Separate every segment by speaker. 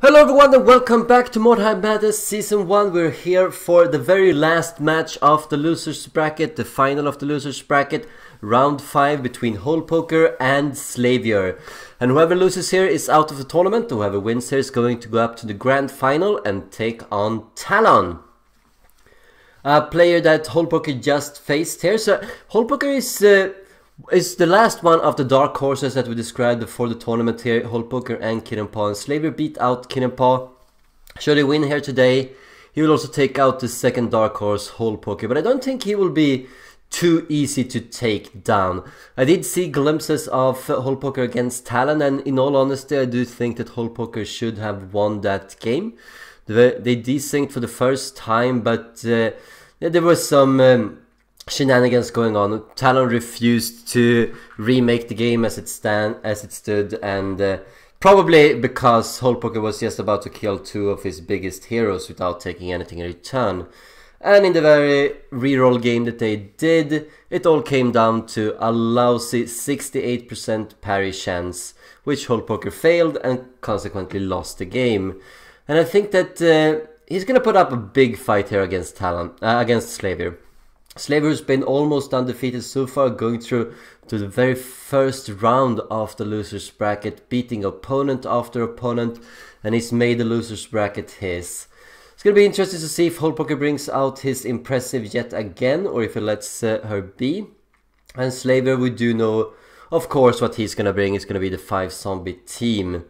Speaker 1: Hello everyone and welcome back to Mordheim Madness Season 1. We're here for the very last match of the losers bracket, the final of the losers bracket, round 5 between Hole Poker and Slaviour. And whoever loses here is out of the tournament, whoever wins here is going to go up to the grand final and take on Talon. A player that Hole Poker just faced here. So Hole Poker is the last one of the dark horses that we described before the tournament here. Hole Poker and Karond and Slaviour beat out Karond. Should he win here today, he will also take out the second dark horse, Hole Poker. But I don't think he will be too easy to take down. I did see glimpses of Hole Poker against Talon, and in all honesty I do think that Hole Poker should have won that game. They desynced for the first time, but there was some shenanigans going on. Talon refused to remake the game as it stood, and probably because Hole Poker was just about to kill two of his biggest heroes without taking anything in return. And in the very reroll game that they did, it all came down to a lousy 68% parry chance, which Hole Poker failed and consequently lost the game. And I think that he's gonna put up a big fight here against Talon, against Slaviour. Slaviour's been almost undefeated so far, going through to the very first round of the losers bracket, beating opponent after opponent, and he's made the losers bracket his. It's gonna be interesting to see if Hole Poker brings out his impressive yet again, or if he lets her be. And Slaviour, we do know, of course, what he's gonna bring. It's gonna be the 5 zombie team.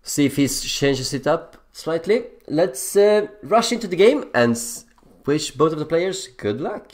Speaker 1: See if he changes it up slightly. Let's rush into the game and wish both of the players good luck.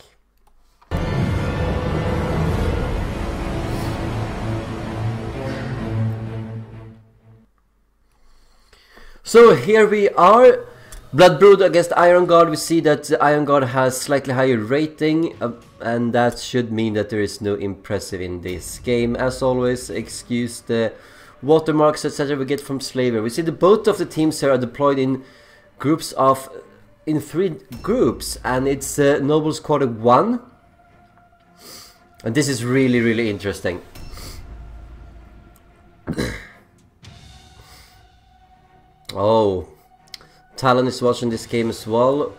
Speaker 1: So here we are, Blood Brood against Iron God. We see that Iron God has slightly higher rating, and that should mean that there is no impressive in this game. As always, excuse the watermarks etc. we get from Slaviour. We see that both of the teams here are deployed in groups of in 3 groups, and it's Noble Squad 1, and this is really interesting. Oh, Talon is watching this game as well,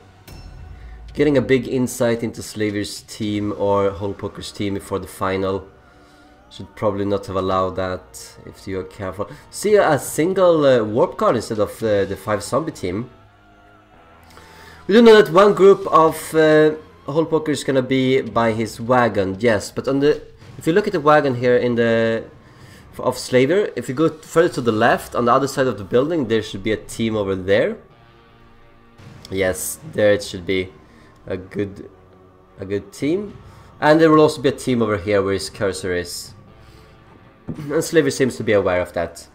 Speaker 1: getting a big insight into Slaviour's team or Hole Poker's team before the final. Should probably not have allowed that if you are careful. See a single warp card instead of the 5 zombie team. We do know that one group of Hole Poker is gonna be by his wagon, yes. But on the, if you look at the wagon here in the of Slaviour, if you go further to the left on the other side of the building, there should be a team over there. Yes, there it should be a good team, and there will also be a team over here where his cursor is. And Slaviour seems to be aware of that.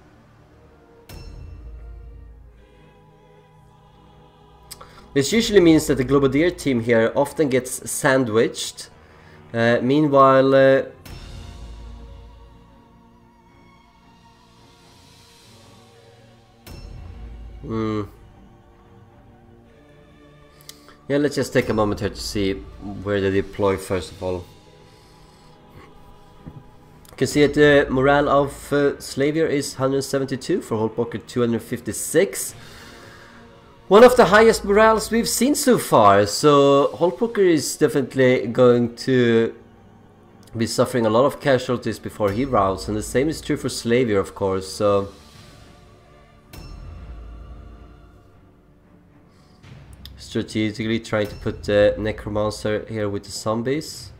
Speaker 1: This usually means that the Globadier team here often gets sandwiched. Meanwhile, yeah, let's just take a moment here to see where they deploy first of all. You can see that the morale of Slaviour is 172, for Hole Poker 256. One of the highest morales we've seen so far, so Hole Poker is definitely going to be suffering a lot of casualties before he routs, and the same is true for Slaviour, of course. So strategically trying to put the Necromancer here with the zombies.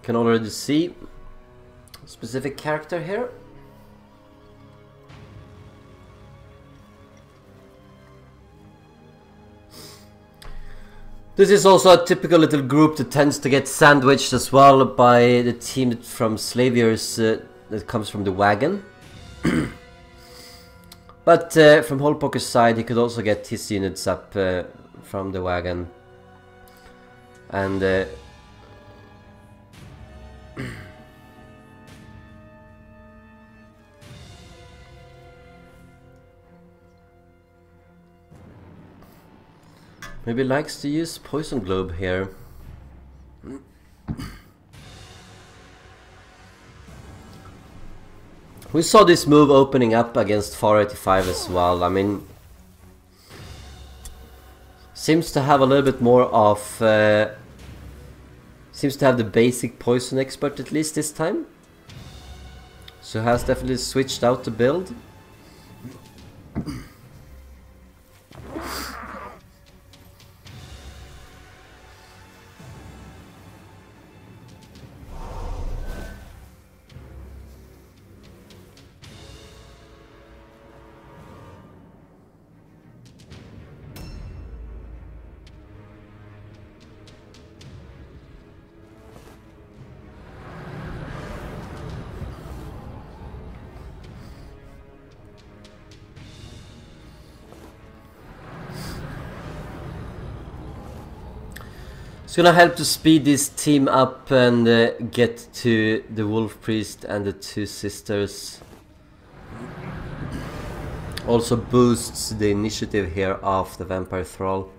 Speaker 1: Can already see a specific character here. This is also a typical little group that tends to get sandwiched as well by the team from Slaviour's that comes from the wagon. But from Holpoker's side, he could also get his units up from the wagon. And maybe likes to use Poison Globe here. We saw this move opening up against 485 as well. I mean, seems to have a little bit more of seems to have the basic poison expert at least this time, so has definitely switched out the build. It's gonna help to speed this team up and get to the Wolf Priest and the two sisters. Also boosts the initiative here of the Vampire Thrall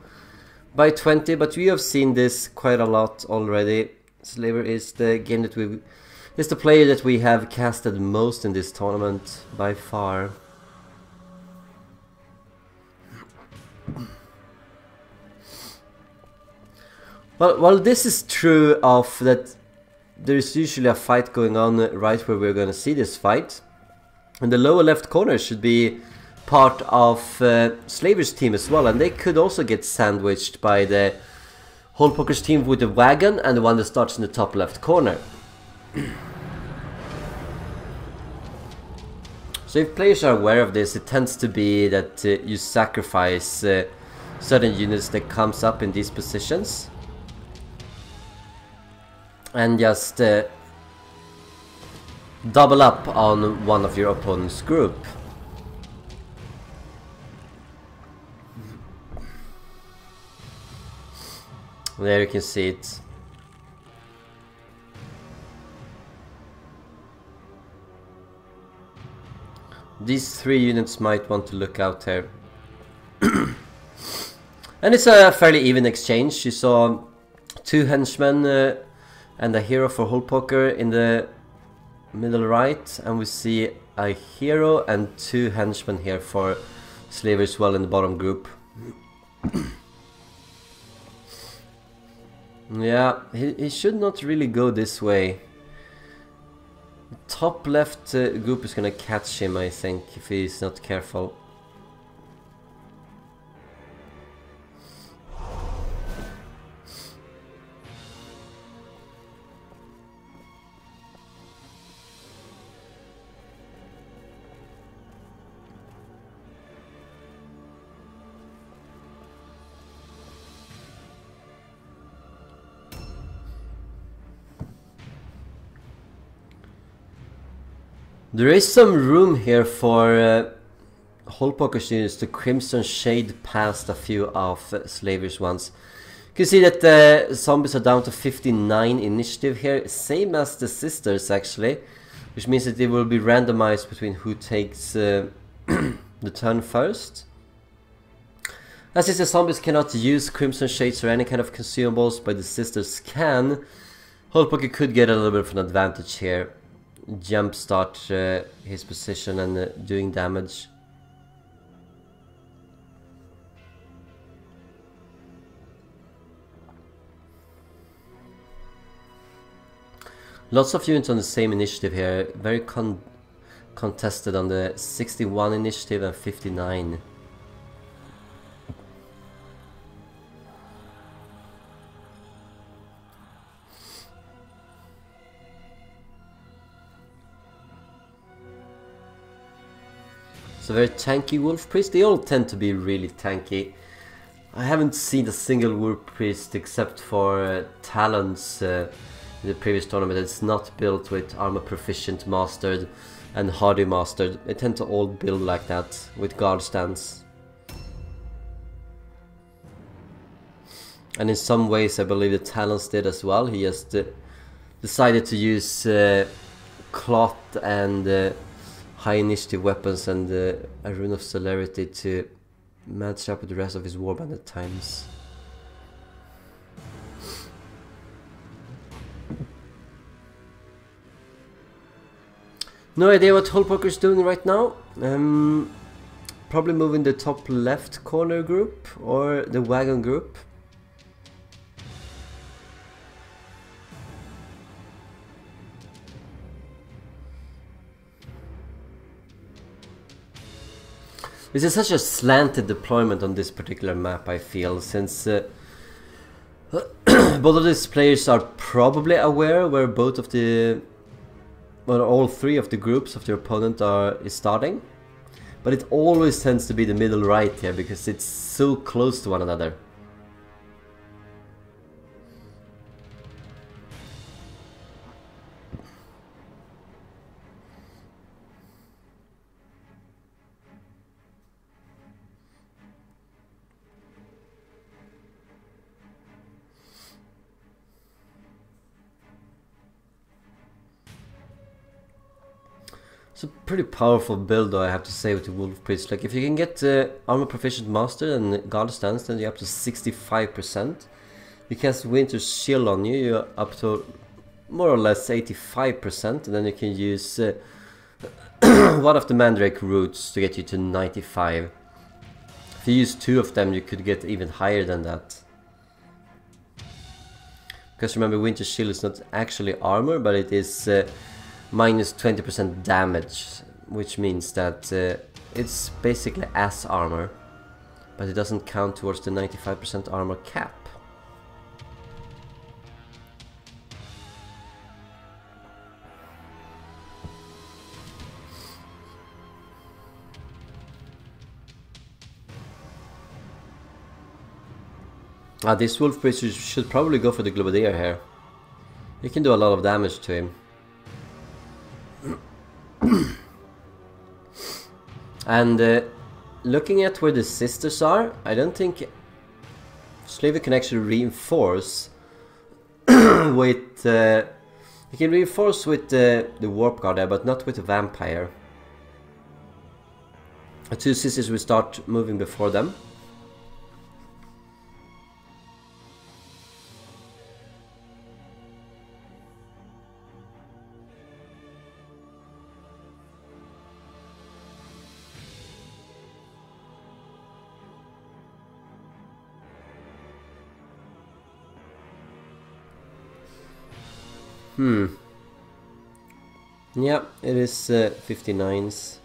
Speaker 1: by 20, but we have seen this quite a lot already. Slaviour is the game that is the player that we have casted most in this tournament by far. Well, while this is true of that there's usually a fight going on right where we're going to see this fight, and the lower left corner should be part of Slaviour's team as well, and they could also get sandwiched by the Holpoker's team with the wagon and the one that starts in the top left corner. So if players are aware of this, it tends to be that you sacrifice certain units that comes up in these positions and just double up on one of your opponent's group. There you can see it. These three units might want to look out here. And it's a fairly even exchange. You saw two henchmen and a hero for Holpoker in the middle right, and we see a hero and two henchmen here for Slaviour as well in the bottom group. Yeah, he should not really go this way. Top left group is gonna catch him, I think, if he's not careful. There is some room here for Holpoker's units to Crimson Shade past a few of Slaviour's ones. You can see that the zombies are down to 59 initiative here, same as the sisters actually, which means that they will be randomized between who takes the turn first. As is, the zombies cannot use Crimson Shades or any kind of consumables, but the sisters can. Holpoker could get a little bit of an advantage here. Jumpstart his position and doing damage. Lots of units on the same initiative here, very contested on the 61 initiative and 59. It's a very tanky Wolf Priest. They all tend to be really tanky. I haven't seen a single War Priest except for Talons in the previous tournament. It's not built with Armor Proficient Mastered and Hardy Mastered. They tend to all build like that with guard stance. And in some ways I believe the Talons did as well. He just decided to use cloth and high initiative weapons and a Rune of Celerity to match up with the rest of his warband at times. No idea what Hullpoker is doing right now. Probably moving the top left corner group or the wagon group. This is such a slanted deployment on this particular map, I feel, since both of these players are probably aware where both of the, well, all three of the groups of their opponent is starting, but it always tends to be the middle right here because it's so close to one another. It's a pretty powerful build though, I have to say, with the Wolf Priest. Like if you can get Armor Proficient Master and Guard Stance, then you're up to 65%. You cast Winter's Chill on you, you're up to more or less 85%, and then you can use one of the Mandrake roots to get you to 95. If you use two of them, you could get even higher than that. Because remember, Winter's Chill is not actually armor, but it is minus 20% damage, which means that it's basically as armor, but it doesn't count towards the 95% armor cap. This Wolf Priest should probably go for the Globadier here. You can do a lot of damage to him. And looking at where the sisters are, I don't think Slaviour can actually reinforce with he can reinforce with the Warp Guard there, but not with the Vampire. The two sisters will start moving before them. Yeah, it is 59s.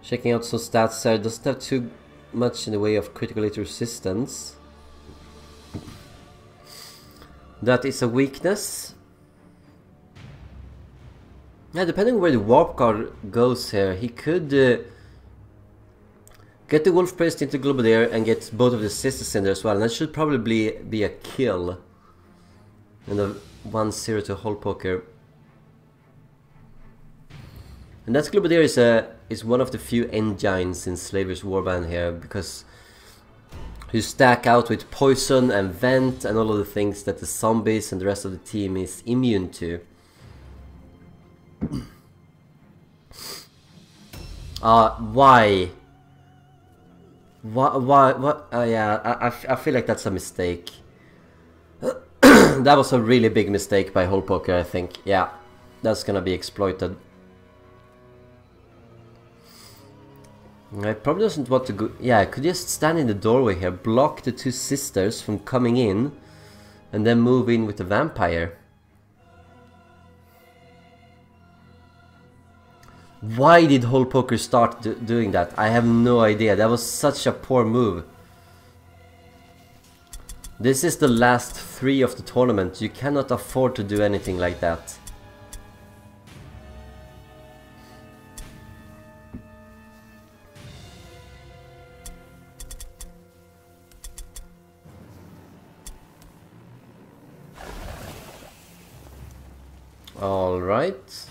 Speaker 1: Checking out some stats there, doesn't have too much in the way of critical hit resistance. That is a weakness. Yeah, depending on where the Warp Guard goes here, he could get the Wolf Priest into Globadier and get both of the sisters in there as well, and that should probably be a kill. And a 1-0 to Hullpoker. And that Globadier is one of the few engines in Slaviour's warband here, because you stack out with poison and vent and all of the things that the zombies and the rest of the team is immune to. Why? What? Yeah, I feel like that's a mistake. That was a really big mistake by Hullpoker, I think. Yeah, that's gonna be exploited. I probably doesn't want to go. Yeah, I could just stand in the doorway here, block the two sisters from coming in, and then move in with the Vampire. Why did Hullpoker start doing that? I have no idea. That was such a poor move. This is the last 3 of the tournament. You cannot afford to do anything like that. Alright.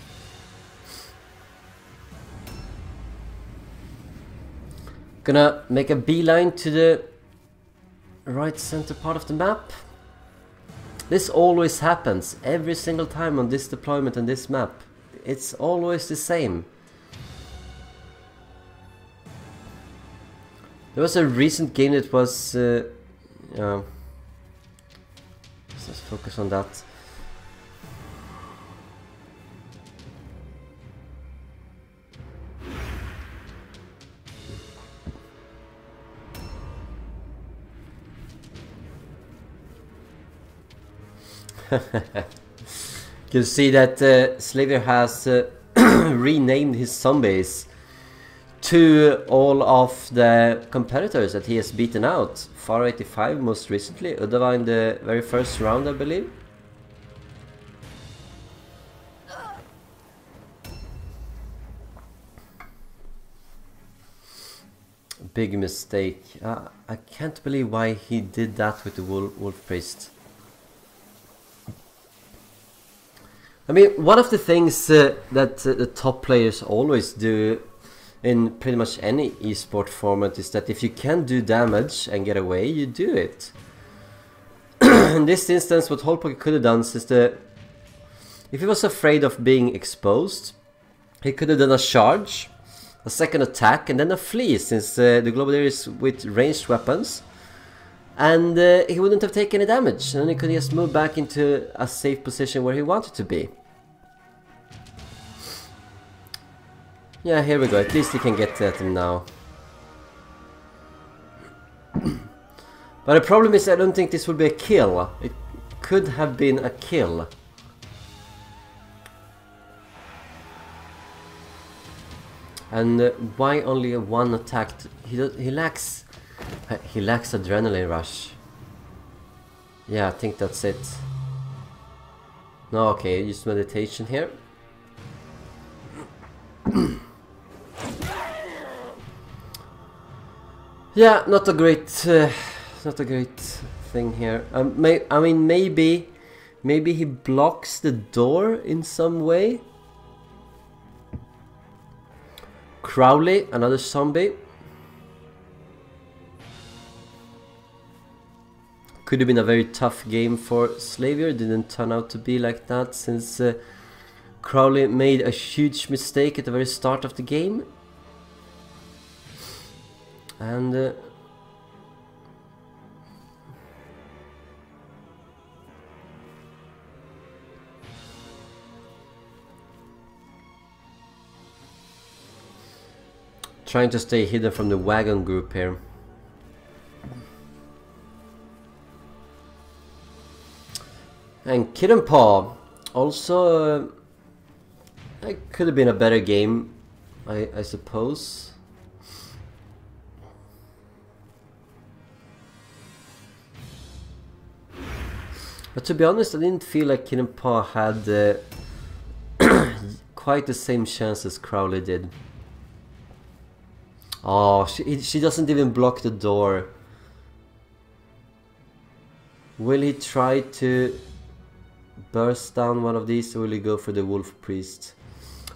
Speaker 1: Gonna make a beeline to the right center part of the map. This always happens every single time on this deployment and this map. It's always the same. There was a recent game that was... let's just focus on that. You can see that Slaviour has renamed his zombies to all of the competitors that he has beaten out. Far 85 most recently, Uddava in the very first round, I believe. Big mistake. I can't believe why he did that with the Wolf Priest. I mean, one of the things that the top players always do in pretty much any esport format is that if you can do damage and get away, you do it. In this instance, what Holpoker could have done is that if he was afraid of being exposed, he could have done a charge, a second attack, and then a flee, since the global area is with ranged weapons. And he wouldn't have taken any damage, and then he could just move back into a safe position where he wanted to be. Yeah, here we go, at least he can get at him now. But the problem is I don't think this would be a kill. It could have been a kill. And why only a one attack? He lacks adrenaline rush. Yeah, I think that's it. No, okay, use meditation here. Yeah, not a great thing here. I mean, maybe he blocks the door in some way. Crowley, another zombie. Could have been a very tough game for Slaviour. Didn't turn out to be like that, since Crowley made a huge mistake at the very start of the game. And trying to stay hidden from the wagon group here. And Kid and Paw also it could have been a better game, I suppose. But to be honest, I didn't feel like Kid and Paw had quite the same chance as Crowley did. Oh, she doesn't even block the door. Will he try to burst down one of these, or will he go for the Wolf Priest?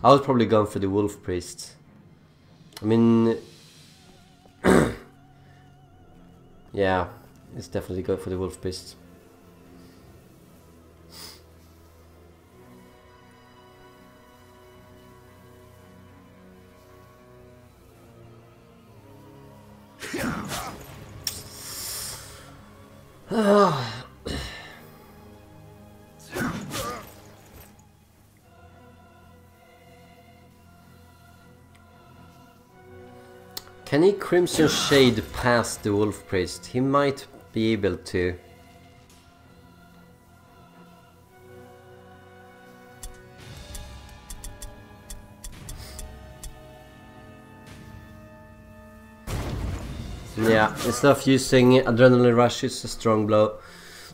Speaker 1: I would probably go for the Wolf Priest. I mean... yeah, it's definitely go for the Wolf Priest. Can he Crimson Shade past the Wolf Priest? He might be able to. Yeah, instead of using Adrenaline Rush, it's a strong blow.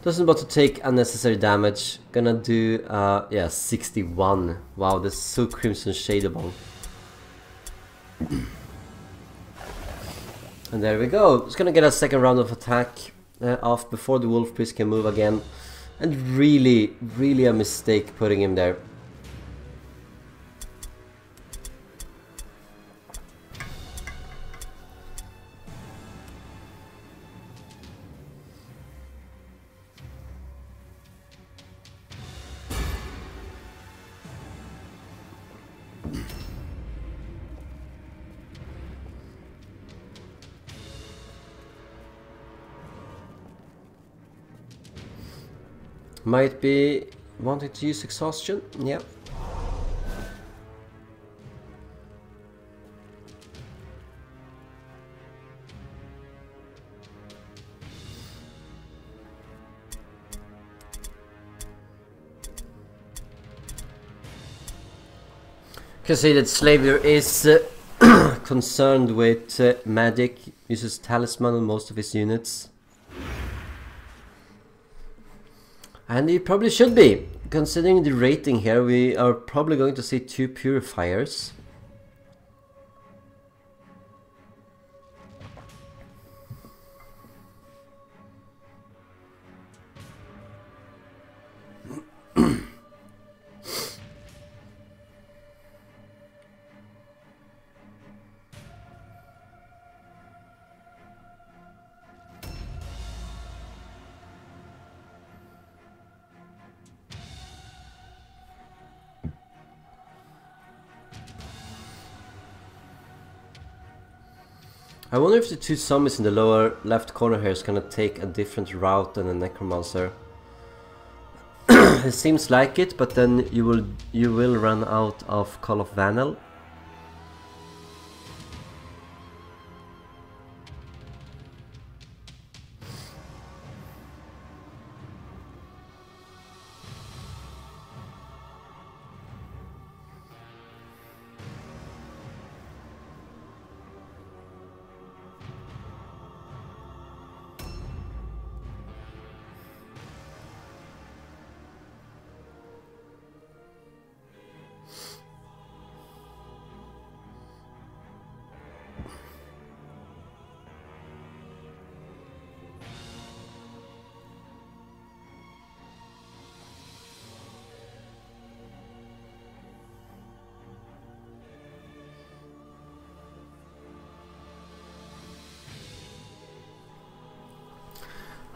Speaker 1: Doesn't want to take unnecessary damage. Gonna do, yeah, 61. Wow, that's so Crimson Shadeable. And there we go. Just gonna get a second round of attack off before the Wolf Priest can move again. And really a mistake putting him there. Might be wanting to use exhaustion, yeah. Can see that Slaviour is concerned with magic, uses talisman on most of his units. And he probably should be. Considering the rating here, we are probably going to see 2 purifiers. I wonder if the 2 zombies in the lower left corner here is gonna take a different route than a necromancer. It seems like it, but then you will run out of Call of Vanel.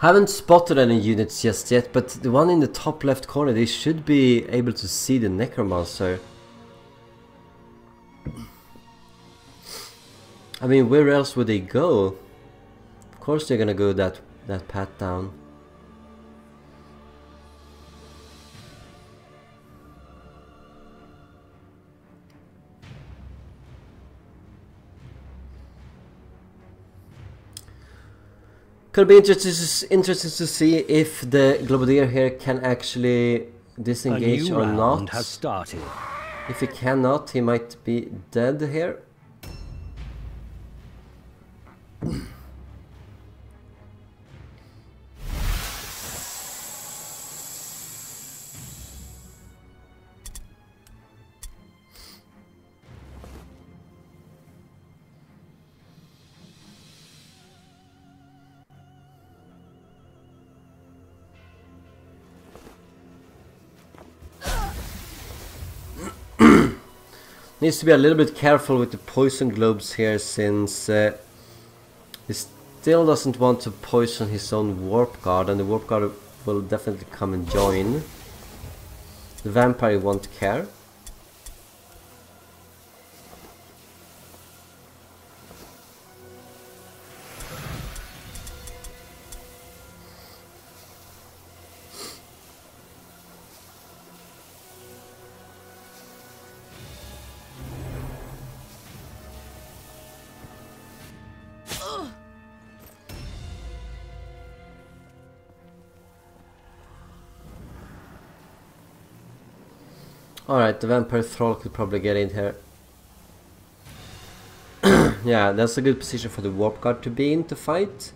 Speaker 1: Haven't spotted any units just yet, but the one in the top left corner, they should be able to see the necromancer. I mean, where else would they go? Of course they're gonna go that path down. Could be interesting to see if the Globadier here can actually disengage or not.
Speaker 2: Has started.
Speaker 1: If he cannot, he might be dead here. Needs to be a little bit careful with the poison globes here, since he still doesn't want to poison his own warp guard, and the warp guard will definitely come and join. The vampire won't care. Alright, the vampire thrall could probably get in here. Yeah, that's a good position for the warp guard to be in to fight,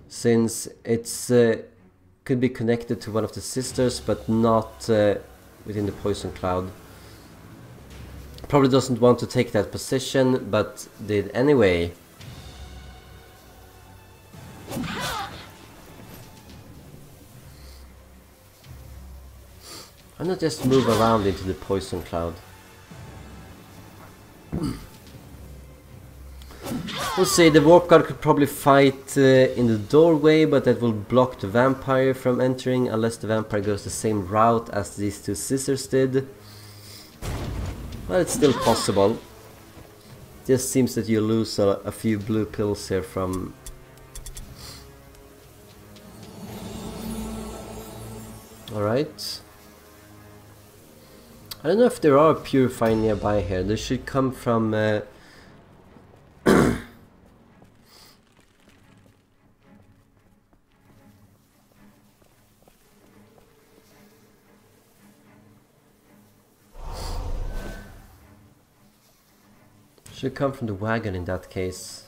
Speaker 1: since it's could be connected to one of the sisters, but not within the poison cloud. Probably doesn't want to take that position, but did anyway. Why not just move around into the poison cloud? We'll see, the warp guard could probably fight in the doorway, but that will block the vampire from entering, unless the vampire goes the same route as these 2 sisters did. Well, it's still possible. Just seems that you lose a few blue pills here from... Alright. I don't know if there are purify nearby here. They should come from should come from the wagon in that case.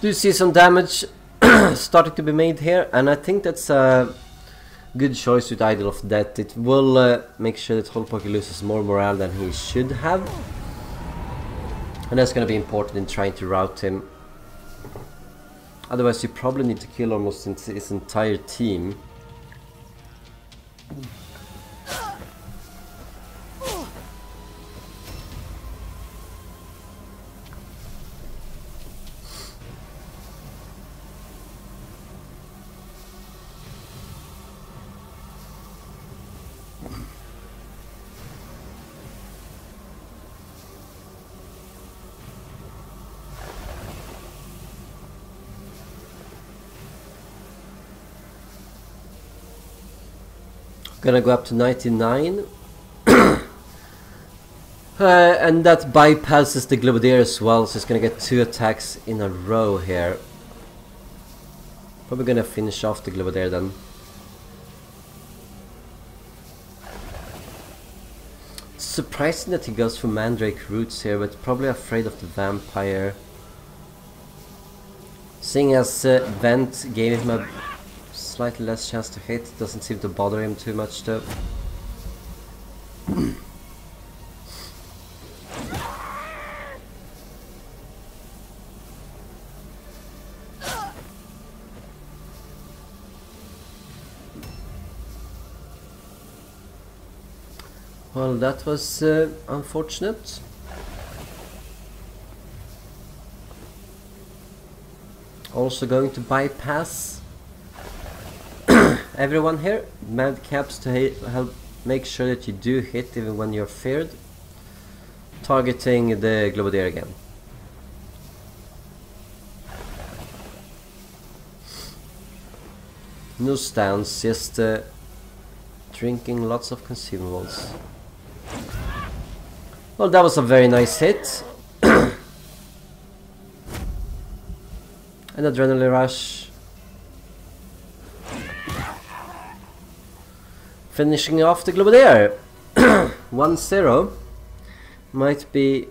Speaker 1: Do see some damage starting to be made here, and I think that's a good choice with Idol of Death. It will make sure that Holpoker loses more morale than he should have, and that's going to be important in trying to rout him. Otherwise you probably need to kill almost his entire team. Gonna go up to 99. And that bypasses the Globadier as well, so it's gonna get 2 attacks in a row here. Probably gonna finish off the Globadier then. It's surprising that he goes for Mandrake Roots here, but probably afraid of the Vampire. Seeing as Vent gave him a slightly less chance to hit, doesn't seem to bother him too much though. Well, that was unfortunate. Also going to bypass everyone here. Madcaps to help make sure that you do hit even when you're feared. Targeting the Globadier again. No stance, just drinking lots of consumables. Well, that was a very nice hit. An adrenaline rush. Finishing off the Globadier. 1-0. Might be,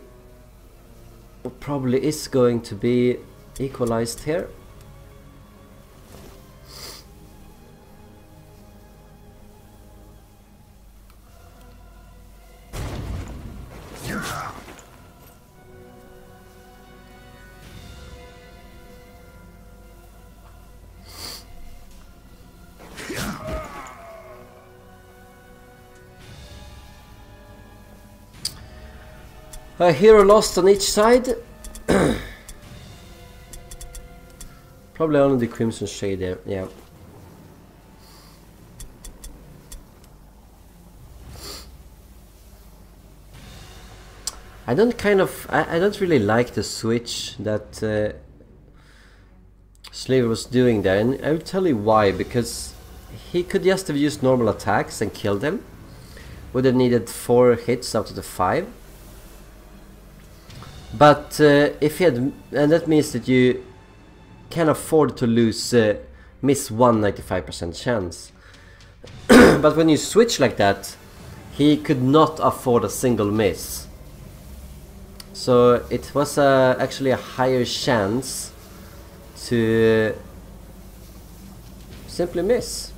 Speaker 1: or probably is going to be equalized here. A hero lost on each side. Probably only the Crimson Shade there, yeah. I don't really like the switch that Slaviour was doing there, and I will tell you why. Because he could just have used normal attacks and killed him. Would have needed 4 hits out of the 5. But if he had, and that means that you can afford to lose, miss 95% chance. But when you switch like that, he could not afford a single miss. So it was actually a higher chance to simply miss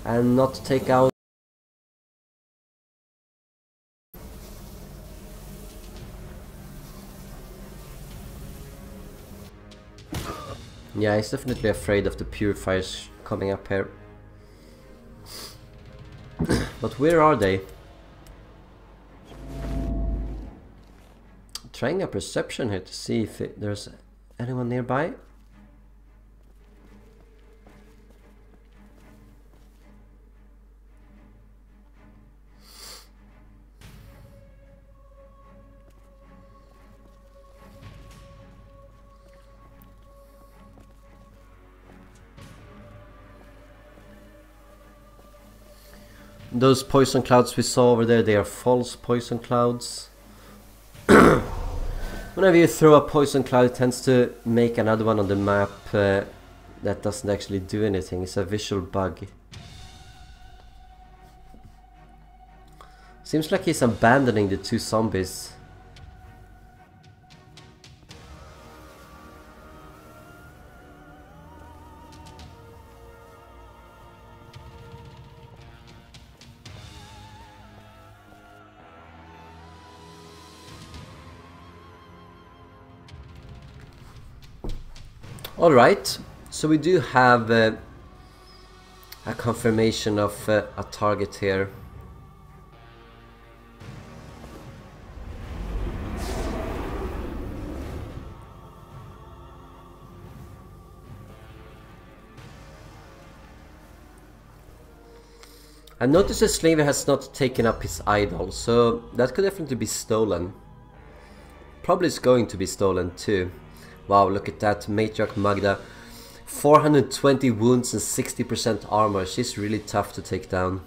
Speaker 1: and not take out. Yeah, he's definitely afraid of the purifiers coming up here. But where are they? Trying a perception here to see if there's anyone nearby. those poison clouds we saw over there, they are false poison clouds. Whenever you throw a poison cloud, it tends to make another one on the map that doesn't actually do anything. It's a visual bug. Seems like he's abandoning the two zombies. Alright, so we do have a confirmation of a target here. I noticed that Slaviour has not taken up his idol, so that could definitely be stolen. Probably is going to be stolen too. Wow, look at that, Matriarch Magda. 420 wounds and 60% armor. She's really tough to take down.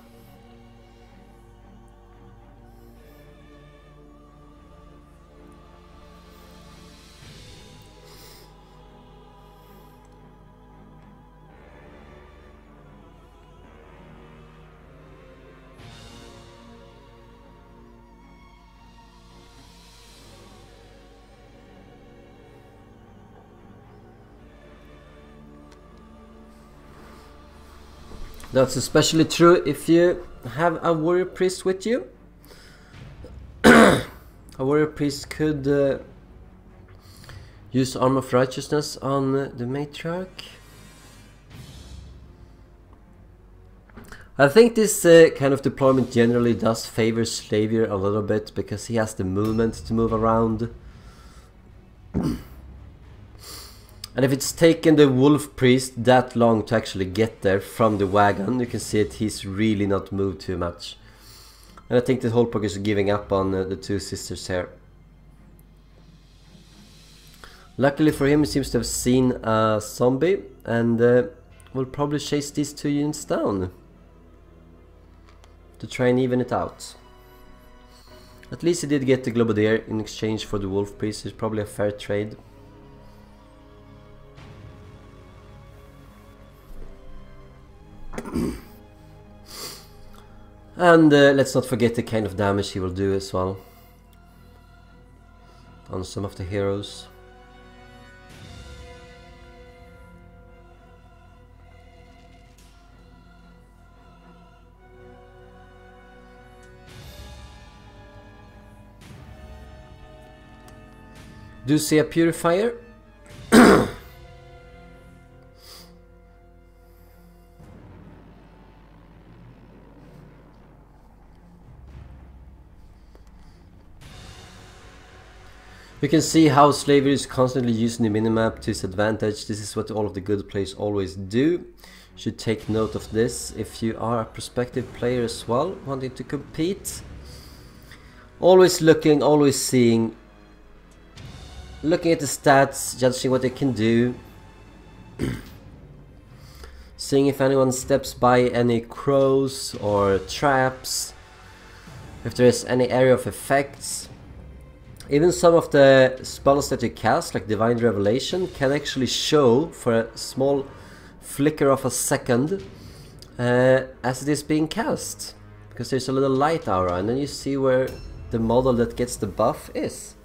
Speaker 1: That's especially true if you have a warrior priest with you. A warrior priest could use Arm of Righteousness on the Matriarch. I think this kind of deployment generally does favor Slaviour a little bit because he has the movement to move around. And if it's taken the Wolf Priest that long to actually get there from the wagon, you can see that he's really not moved too much. And I think the whole poke is giving up on the two sisters here. Luckily for him, he seems to have seen a zombie and will probably chase these two units down to try and even it out. At least he did get the Globadier in exchange for the Wolf Priest. It's probably a fair trade. And let's not forget the kind of damage he will do as well on some of the heroes. Do you see a purifier? You can see how Slaviour is constantly using the minimap to his advantage. This is what all of the good players always do. You should take note of this if you are a prospective player as well, wanting to compete. Always looking, always seeing, looking at the stats, judging what they can do. Seeing if anyone steps by any crows or traps, if there is any area of effects. Even some of the spells that you cast, like Divine Revelation, can actually show for a small flicker of a second as it is being cast. Because there's a little light aura, and then you see where the model that gets the buff is.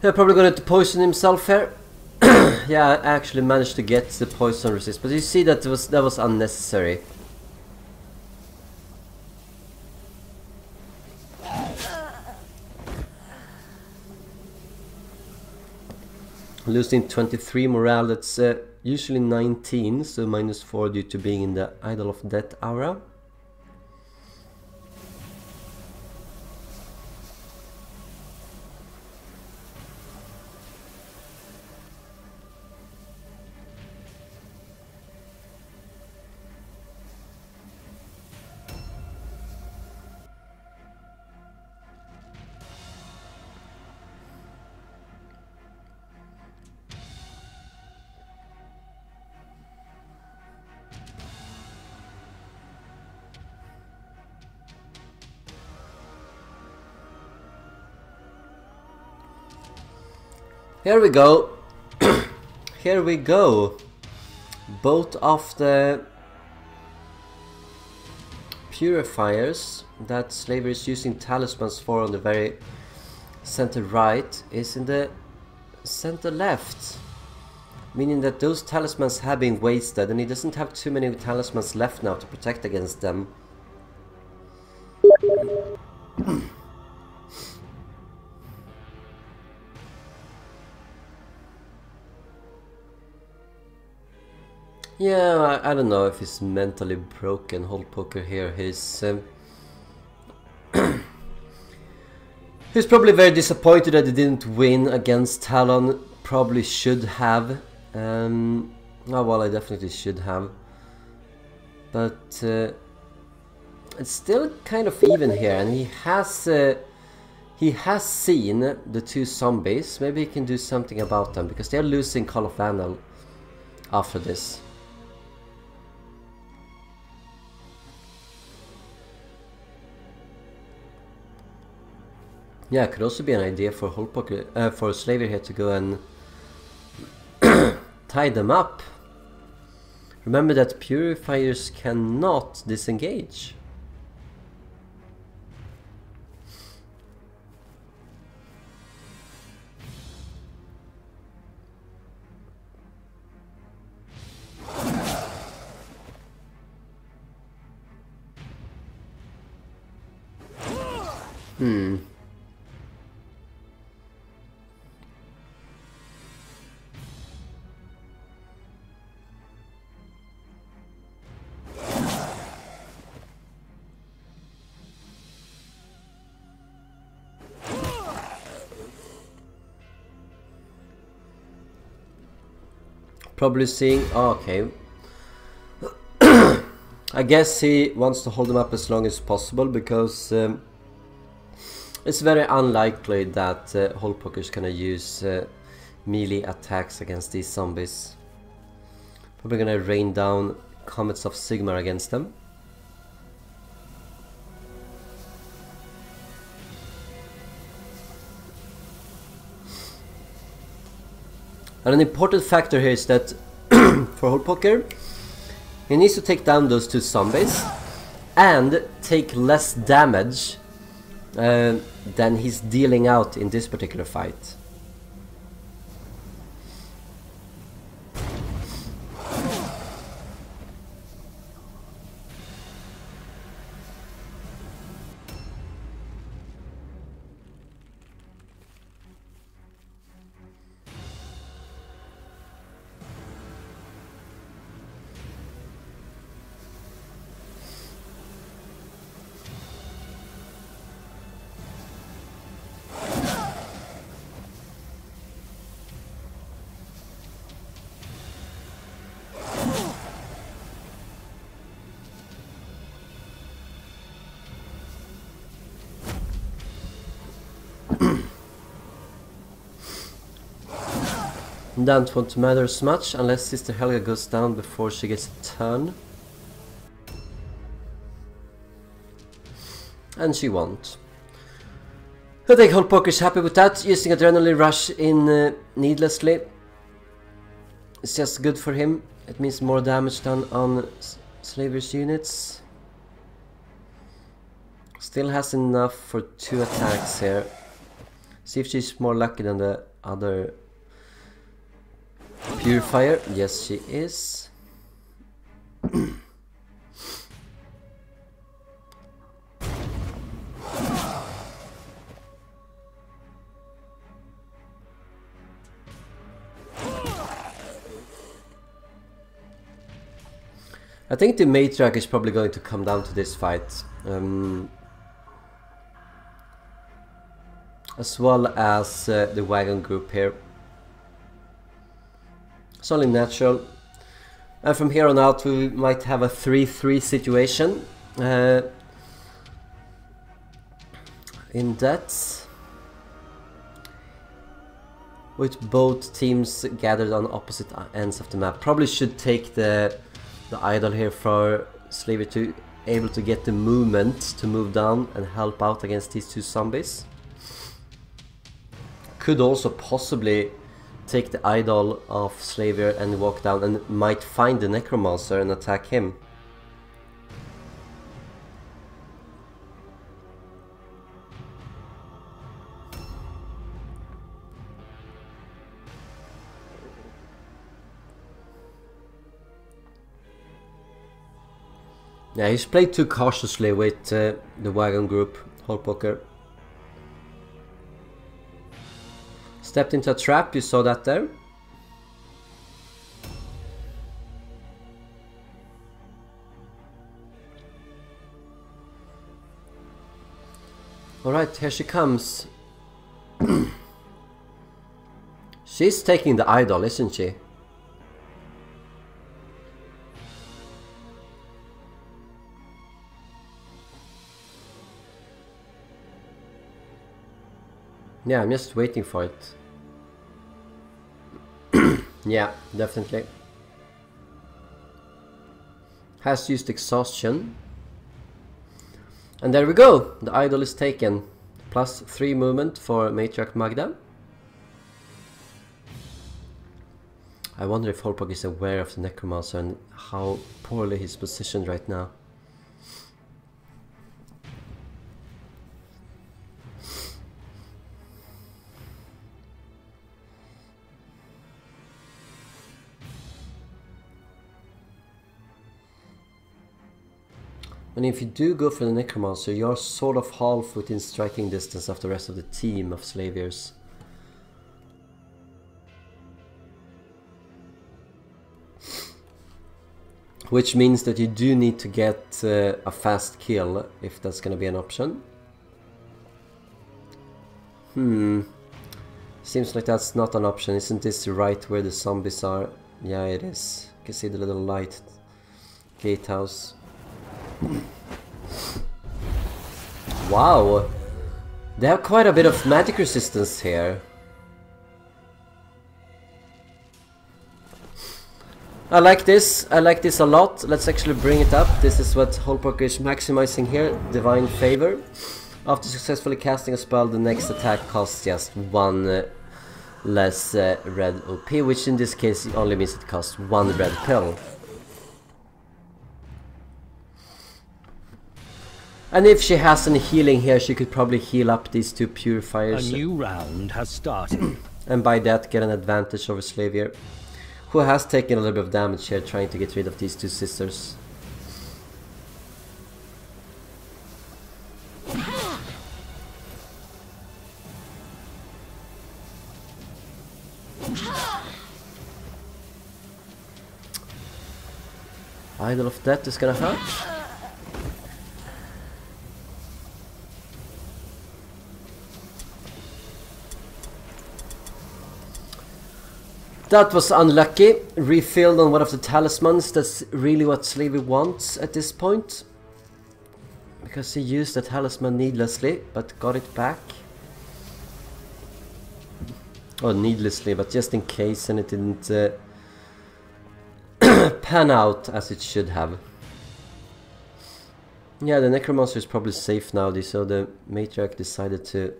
Speaker 1: Yeah, probably gonna have to poison himself here. Yeah, I actually managed to get the poison resist, but you see that was unnecessary. Losing 23 morale, that's usually 19, so -4 due to being in the Idol of Death aura. Here we go. Here we go. Both of the purifiers that Slaviour is using talismans for on the very center right is in the center left, meaning that those talismans have been wasted and he doesn't have too many talismans left now to protect against them. Yeah, I don't know if he's mentally broken, Hole Poker here. He's he's probably very disappointed that he didn't win against Talon. Probably should have. Oh well, I definitely should have. But it's still kind of even here, and he has seen the two zombies. Maybe he can do something about them because they're losing Call of Vandal after this. Yeah, it could also be an idea for Hole Poker, for Slaviour here to go and tie them up. Remember that purifiers cannot disengage. Probably seeing, oh, okay. I guess he wants to hold them up as long as possible because it's very unlikely that Hole Poker is gonna use melee attacks against these zombies. Probably gonna rain down Comets of Sigmar against them. And an important factor here is that for Hole Poker, he needs to take down those two zombies and take less damage than he's dealing out in this particular fight. Don't want to matter as much unless Sister Helga goes down before she gets a turn. And she won't. I think Hole Poker's happy with that, using Adrenaline Rush in needlessly. It's just good for him. It means more damage done on Slaviour's units. Still has enough for 2 attacks here. See if she's more lucky than the other Purifier. Yes, she is. I think the Matriarch is probably going to come down to this fight. As well as the wagon group here. It's only natural. And from here on out we might have a 3-3 situation. In that. With both teams gathered on opposite ends of the map. Probably should take the idol here for Slaviour to able to get the movement to move down and help out against these two zombies. Could also possibly take the idol of Slaviour and walk down and might find the Necromancer and attack him. Yeah, he's played too cautiously with the wagon group, Hullpoker. Stepped into a trap, you saw that there. Alright, here she comes. She's taking the idol, isn't she? Yeah, I'm just waiting for it. Yeah, definitely. Has used exhaustion. And there we go! The idol is taken. +3 movement for Matriarch Magda. I wonder if Hullpoker is aware of the Necromancer and how poorly he's positioned right now. And if you do go for the Necromancer, you're sort of half within striking distance of the rest of the team of Slaviours. Which means that you do need to get a fast kill, if that's gonna be an option. Seems like that's not an option. Isn't this right where the zombies are? Yeah, it is. You can see the little light gatehouse. Wow, they have quite a bit of magic resistance here. I like this a lot. Let's actually bring it up. This is what Hullpoker is maximizing here, Divine Favor. After successfully casting a spell, the next attack costs just 1 less red OP, which in this case only means it costs 1 red pill. And if she has any healing here, she could probably heal up these 2 purifiers.
Speaker 2: A new round has started.
Speaker 1: And by that get an advantage over Slaviour, who has taken a little bit of damage here trying to get rid of these 2 sisters. Idol of Death is gonna hurt. That was unlucky. Refilled on one of the talismans. That's really what Slaviour wants at this point. Because he used the talisman needlessly, but got it back. Oh, needlessly, but just in case, and it didn't pan out as it should have. Yeah, the Necromancer is probably safe now, so the Matriarch decided to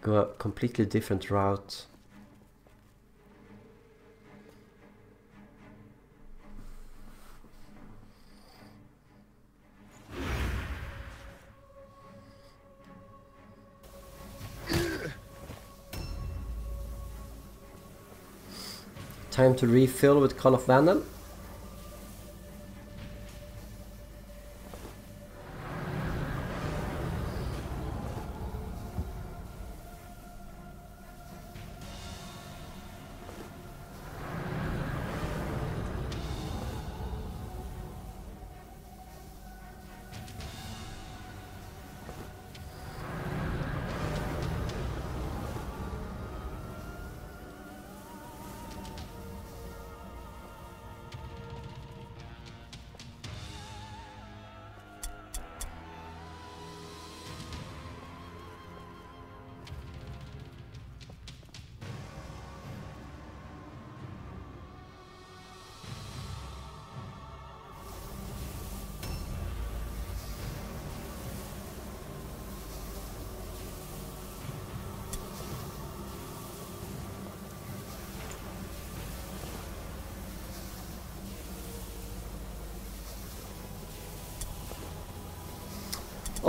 Speaker 1: go a completely different route. Time to refill with Call of Vandal.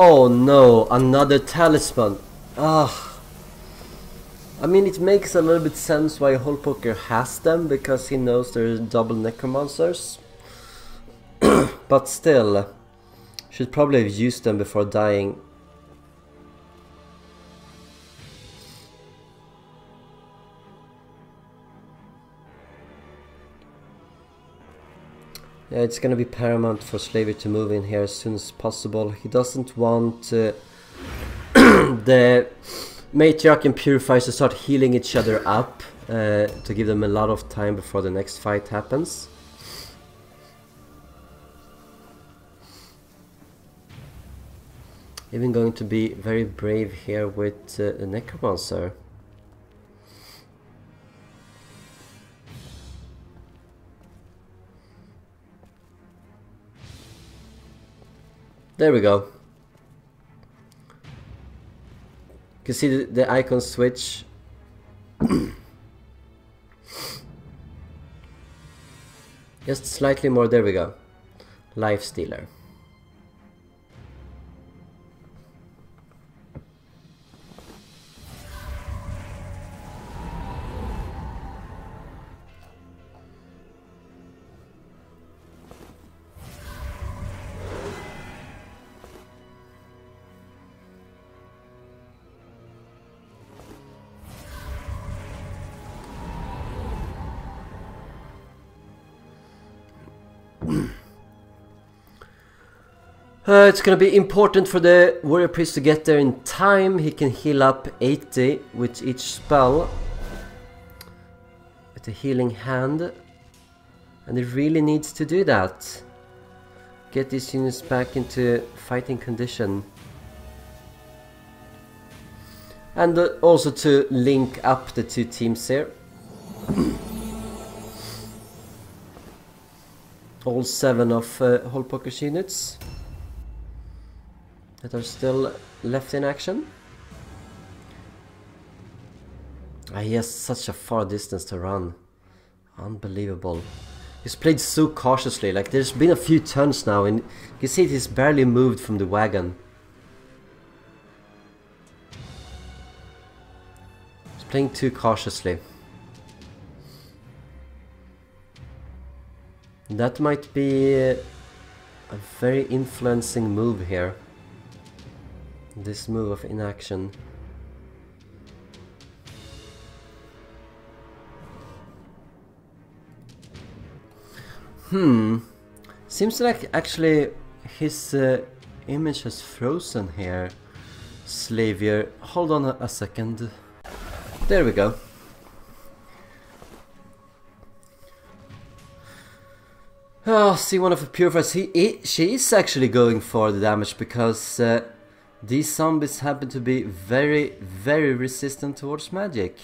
Speaker 1: Oh no, another talisman. Ah. I mean, it makes a little bit sense why Hullpoker has them, because he knows they're double necromancers. But still, should probably have used them before dying. Yeah, it's gonna be paramount for Slaviour to move in here as soon as possible. He doesn't want the Matriarch and Purifiers to start healing each other up, to give them a lot of time before the next fight happens. Even going to be very brave here with the Necromancer. There we go. You can see the icon switch. Just slightly more, there we go. Life Stealer. It's gonna be important for the Warrior Priest to get there in time. He can heal up 80 with each spell with a healing hand, and he really needs to do that. Get these units back into fighting condition, and also to link up the two teams here. All 7 of Hullpoker's units that are still left in action. He has such a far distance to run. Unbelievable. He's played so cautiously, like there's been a few turns now and you can see he's barely moved from the wagon. He's playing too cautiously. That might be a very influencing move here. This move of inaction. Seems like actually his image has frozen here. Slaviour. Hold on a second. There we go. Oh, see one of the Purifiers. She is actually going for the damage because these zombies happen to be very, very resistant towards magic.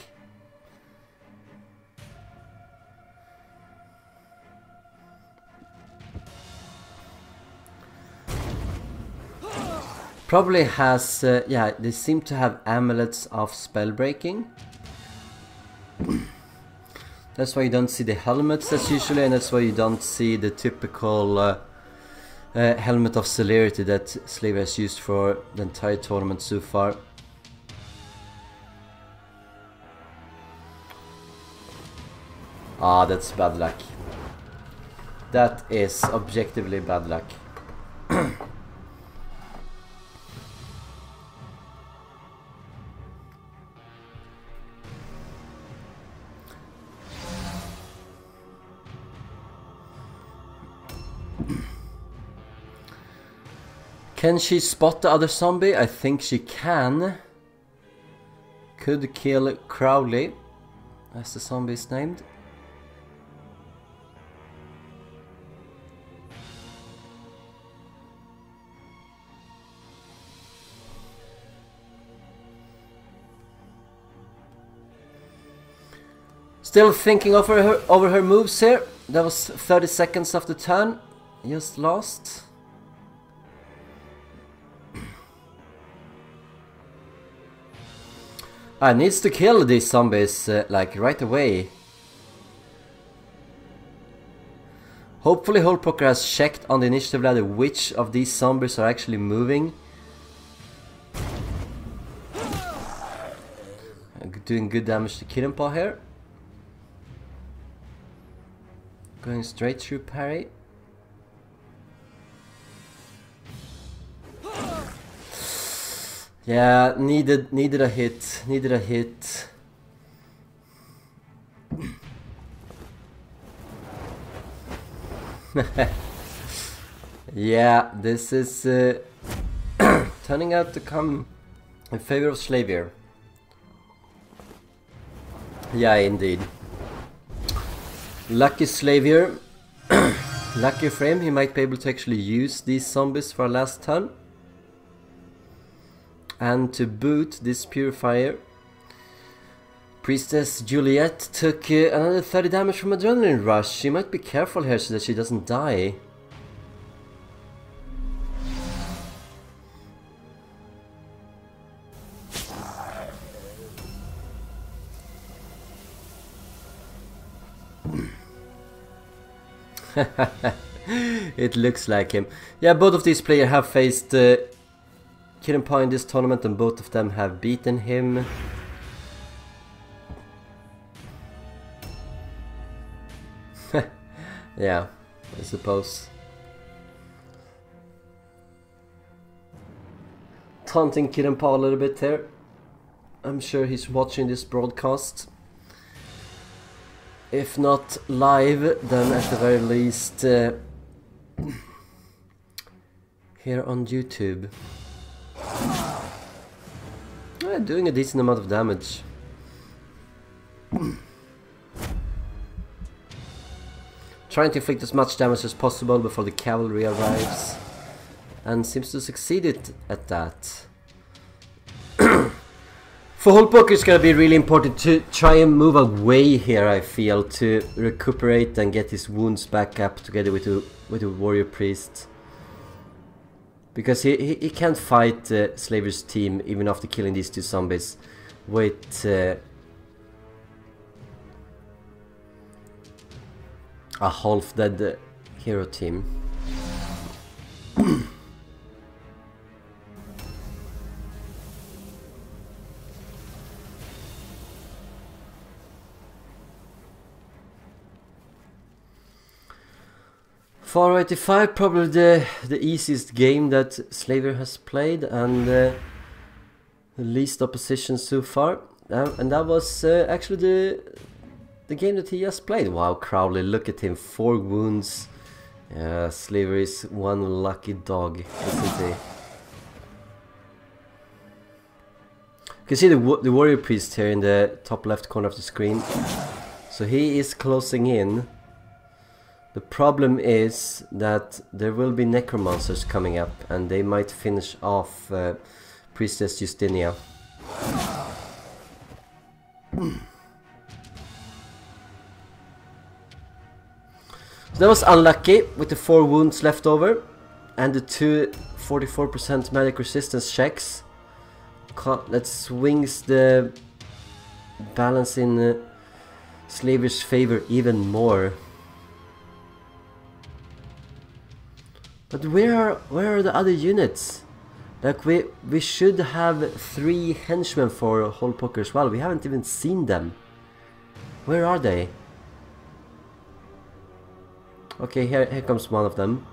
Speaker 1: Probably has, yeah, they seem to have amulets of spell breaking. That's why you don't see the helmets that's usually, and that's why you don't see the typical helmet of celerity that Slaviour has used for the entire tournament so far. Ah, that's bad luck. That is objectively bad luck. Can she spot the other zombie? I think she can. Could kill Crowley, as the zombie is named. Still thinking over her moves here. That was 30 seconds of the turn. Just lost. I needs to kill these zombies like right away. Hopefully Hullpoker has checked on the initiative ladder which of these zombies are actually moving doing good damage to Kirinpa here. Going straight through parry. Yeah, needed a hit. Needed a hit. Yeah, this is turning out to come in favor of Slaviour. Yeah, indeed. Lucky Slaviour. Lucky for him, he might be able to actually use these zombies for a last turn. And to boot, this Purifier, Priestess Juliet took another 30 damage from Adrenaline Rush. She might be careful here so that she doesn't die. It looks like him. Yeah, both of these players have faced Kirinpa in this tournament and both of them have beaten him. Yeah, I suppose. Taunting Kirinpa a little bit here. I'm sure he's watching this broadcast. If not live, then at the very least here on YouTube. Doing a decent amount of damage. Trying to inflict as much damage as possible before the cavalry arrives. And seems to succeed at that. For Holpoker, it's gonna be really important to try and move away here, I feel, to recuperate and get his wounds back up together with the warrior priest. Because he can't fight Slaviour's team even after killing these two zombies with a half dead hero team. Far 85, probably the easiest game that Slaviour has played and the least opposition so far. And that was actually the game that he just played. Wow, Crowley, look at him, 4 wounds. Yeah, Slaviour is one lucky dog, isn't he? You can see the warrior priest here in the top left corner of the screen. So he is closing in. The problem is that there will be necromancers coming up and they might finish off Priestess Justinia. So that was unlucky with the 4 wounds left over and the 2 44% magic resistance checks. That swings the balance in Slaviour's favor even more. But where are the other units? Like we should have 3 henchmen for Holpoker as well. We haven't even seen them. Where are they? Okay, here comes one of them.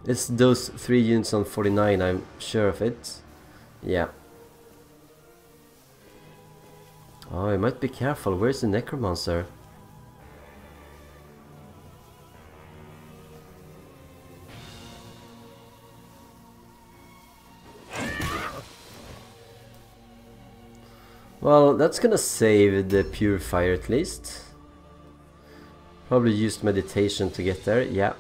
Speaker 1: It's those 3 units on 49, I'm sure of it. Yeah. Oh, you might be careful. Where's the necromancer? Well, that's gonna save the Purifier at least. Probably used meditation to get there, yeah.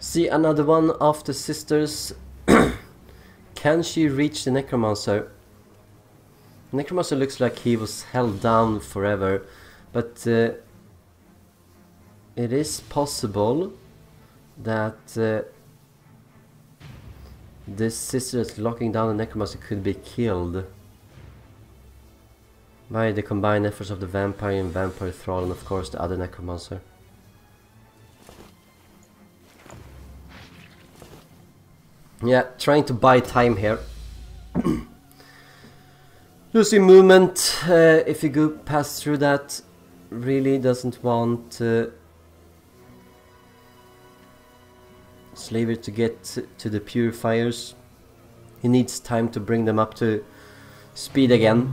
Speaker 1: See another one of the sisters. Can she reach the necromancer? Necromancer looks like he was held down forever, but it is possible that this sister that's locking down the necromancer could be killed by the combined efforts of the vampire and vampire thrall, and of course the other necromancer. Yeah, trying to buy time here. Losing movement if you go past through that. Really doesn't want Slaviour to get to the purifiers. He needs time to bring them up to speed again.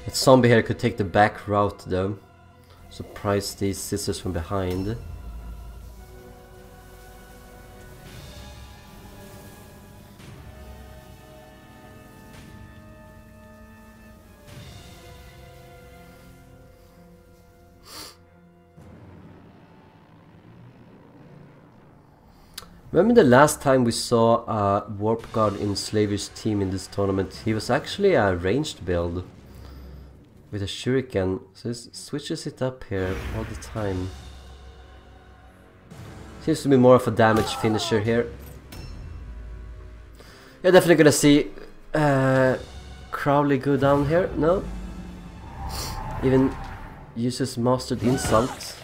Speaker 1: That zombie here could take the back route though. Surprise these sisters from behind. Remember the last time we saw a Warp Guard in Slaviour's team in this tournament? He was actually a ranged build with a shuriken, so he switches it up here all the time. Seems to be more of a damage finisher here. You're definitely gonna see Crowley go down here, no? Even uses Mastered Insult.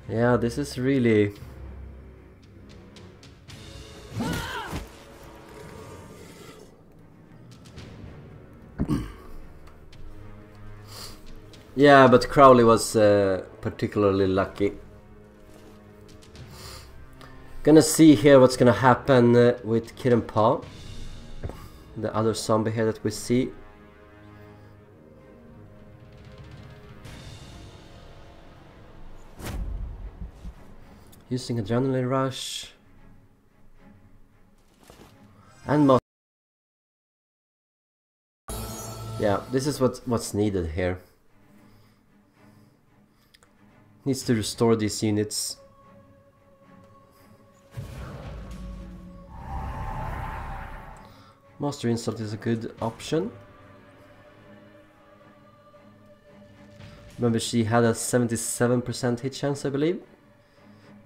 Speaker 1: Yeah, this is really... Yeah, but Crowley was particularly lucky. Gonna see here what's gonna happen with Kid and Paw, the other zombie here that we see. Using Adrenaline Rush and yeah, this is what's needed here. Needs to restore these units. Master Insult is a good option. Remember, she had a 77% hit chance, I believe.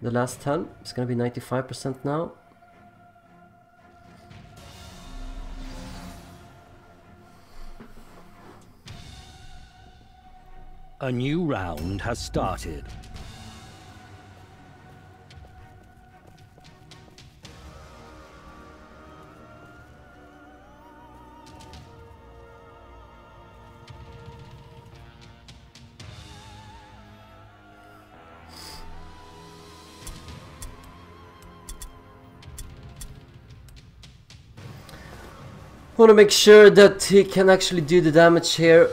Speaker 1: The last time. It's gonna be 95% now.
Speaker 2: A new round has started.
Speaker 1: Want to make sure that he can actually do the damage here.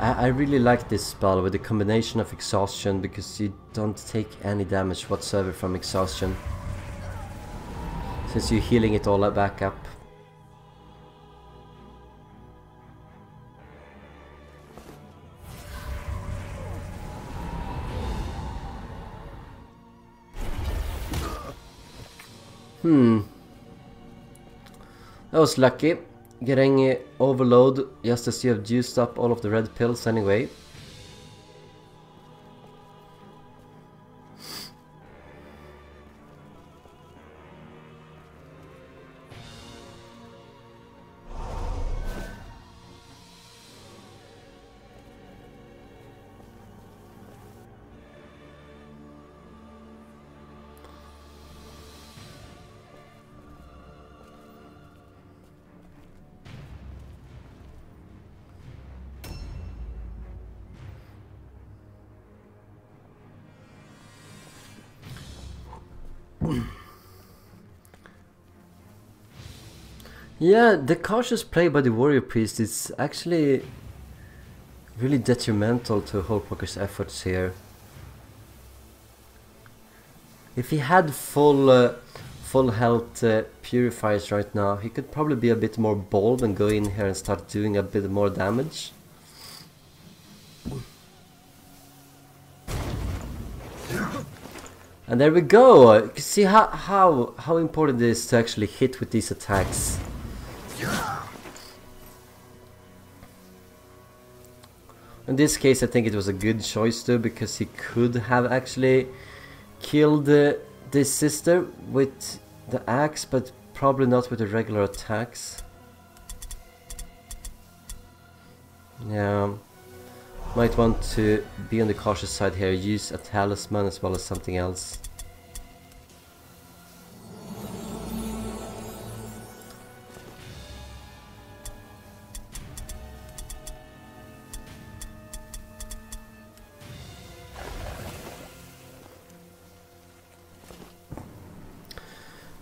Speaker 1: I really like this spell with the combination of exhaustion, because you don't take any damage whatsoever from exhaustion, since you're healing it all back up. That was lucky. Getting overload just as you have juiced up all of the red pills anyway. Yeah, the cautious play by the warrior priest is actually really detrimental to Hopefucker's efforts here. If he had full full health purifiers right now. He could probably be a bit more bold and go in here and start doing a bit more damage. And there we go. You can see how important it is to actually hit with these attacks. In this case I think it was a good choice too, because he could have actually killed this sister with the axe, but probably not with the regular attacks. Yeah, might want to be on the cautious side here, use a talisman as well as something else.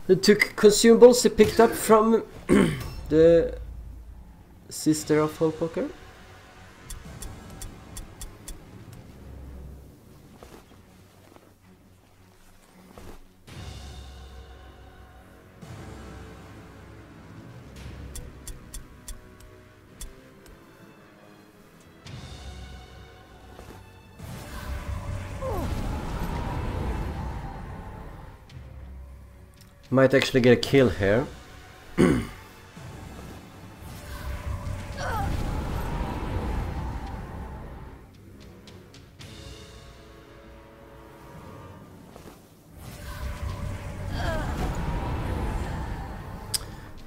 Speaker 1: The two consumables he picked up from the sister of Hullpoker. Might actually get a kill here.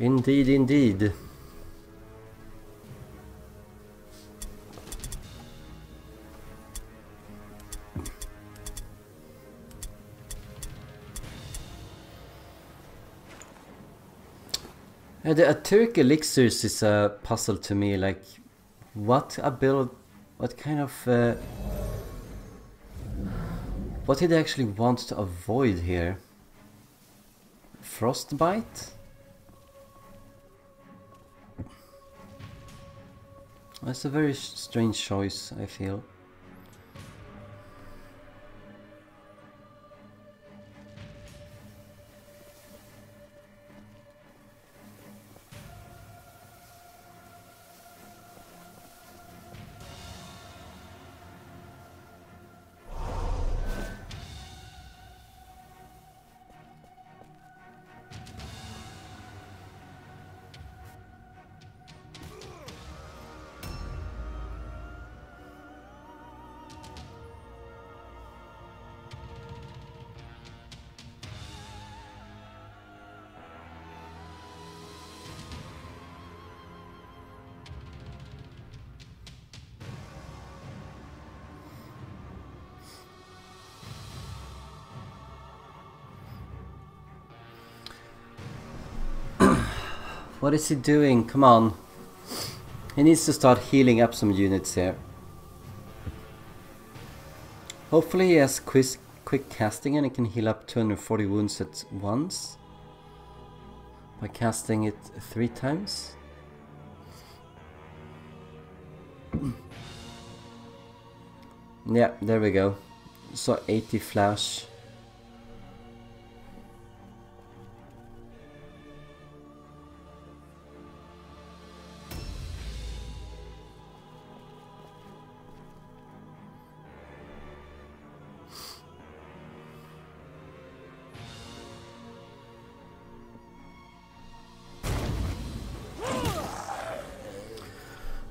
Speaker 1: Indeed, indeed. The Etheric elixirs is a puzzle to me, like what kind of what did they actually want to avoid here? Frostbite? That's a very strange choice, I feel. What is he doing? Come on. He needs to start healing up some units here. Hopefully he has quick casting and he can heal up 240 wounds at once. By casting it 3 times. Yeah, there we go. So 80 flash.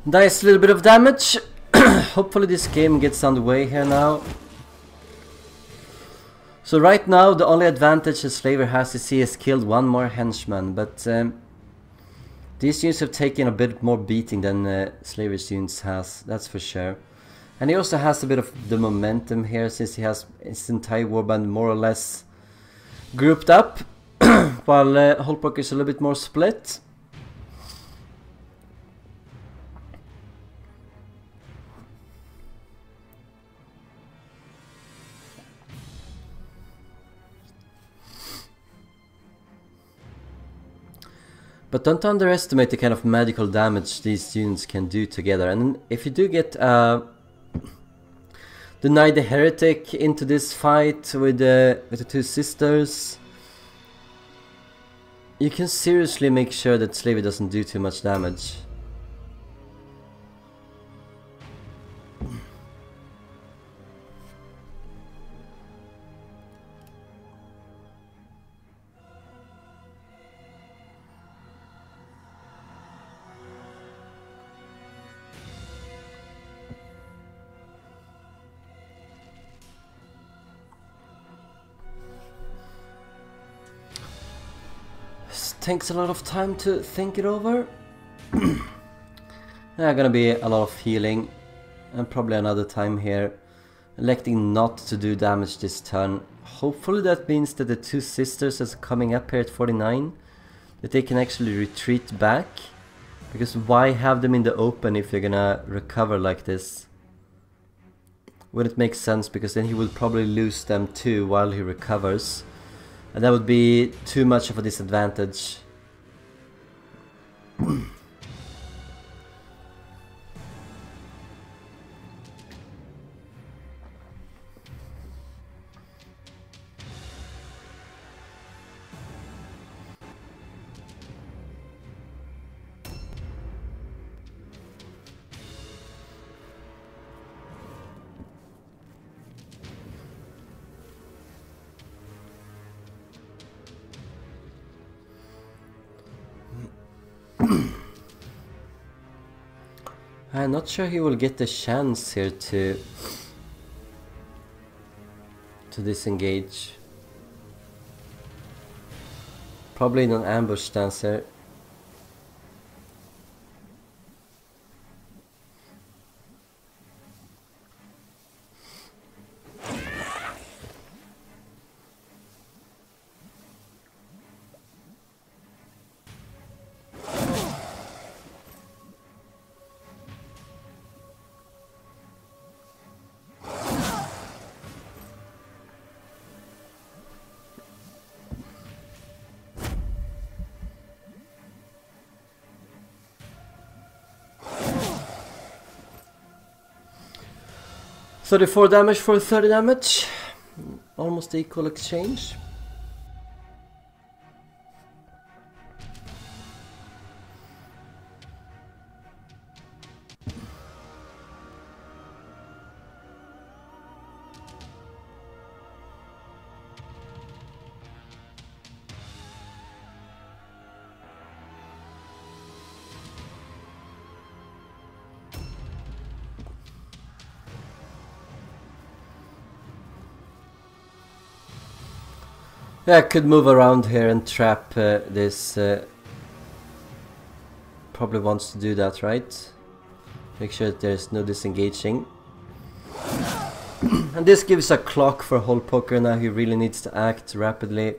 Speaker 1: Nice little bit of damage. Hopefully this game gets underway here now. So right now the only advantage that Slaviour has is he has killed 1 more henchman, but these units have taken a bit more beating than Slaviour's units has, that's for sure. And he also has a bit of the momentum here, since he has his entire warband more or less grouped up, while Hullpoker is a little bit more split. But don't underestimate the kind of magical damage these units can do together. And if you do get Deny the Heretic into this fight with the 2 sisters, You can seriously make sure that Slaviour doesn't do too much damage. Takes a lot of time to think it over. Gonna be a lot of healing and probably another time here. Electing not to do damage this turn. Hopefully that means that the two sisters is coming up here at 49, that they can actually retreat back, because why have them in the open if you're gonna recover like this? Wouldn't make sense, because then he will probably lose them too while he recovers. And that would be too much of a disadvantage. I'm not sure he will get the chance here to disengage. Probably in an ambush stance here. $34 damage for 30 damage, almost equal exchange. Yeah, I could move around here and trap this. Probably wants to do that, right? Make sure that there's no disengaging. And this gives a clock for Hole Poker. Now he really needs to act rapidly,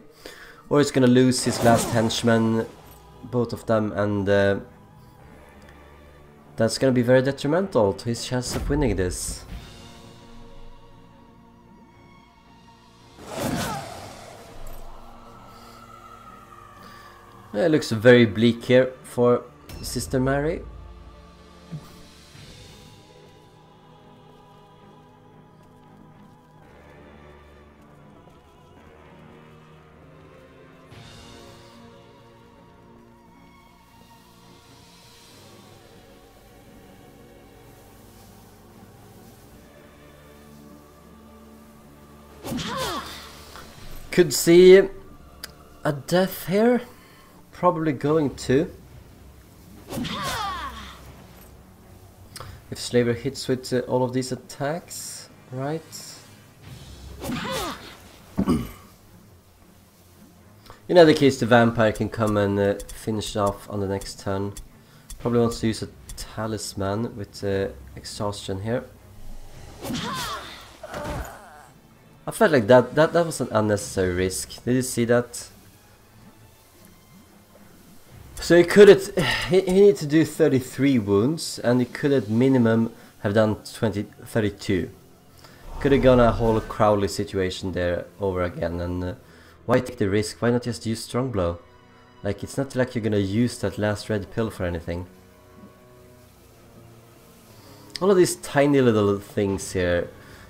Speaker 1: or he's gonna lose his last henchman, both of them, and that's gonna be very detrimental to his chance of winning this. It looks very bleak here for Sister Mary. Could see a death here. Probably going to. If Slaviour hits with all of these attacks, right? In other case, the vampire can come and finish off on the next turn. Probably wants to use a talisman with exhaustion here. I felt like that was an unnecessary risk. Did you see that? So he could have, he needed to do 33 wounds, and he could at minimum have done 32. Could have gone a whole Crowley situation there over again, and why take the risk? Why not just use Strong Blow? Like, it's not like you're gonna use that last red pill for anything. All of these tiny little things here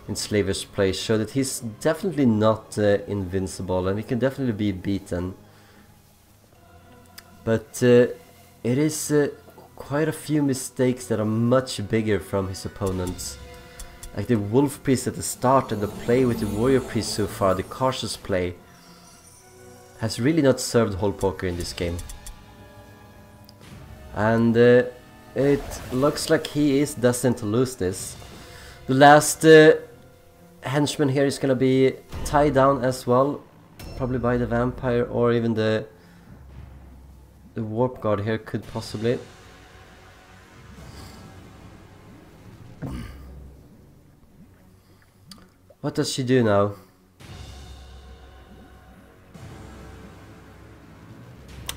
Speaker 1: in Slaviour's play show that he's definitely not invincible, and he can definitely be beaten. But it is quite a few mistakes that are much bigger from his opponents. Like the Wolf Priest at the start and the play with the Warrior Priest so far, the cautious play, has really not served Hole Poker in this game. And it looks like he is destined to lose this. The last henchman here is gonna be tied down as well, probably by the Vampire, or even the Warp Guard here could possibly. What does she do now?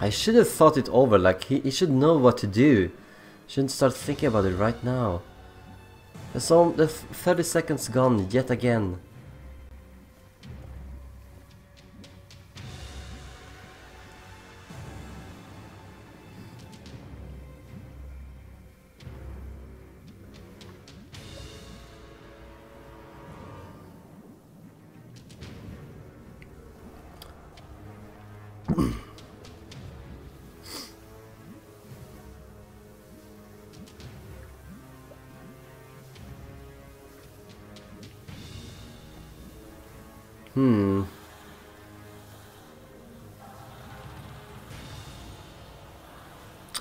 Speaker 1: I should have thought it over, like he should know what to do. Shouldn't start thinking about it right now. So the 30 seconds gone yet again.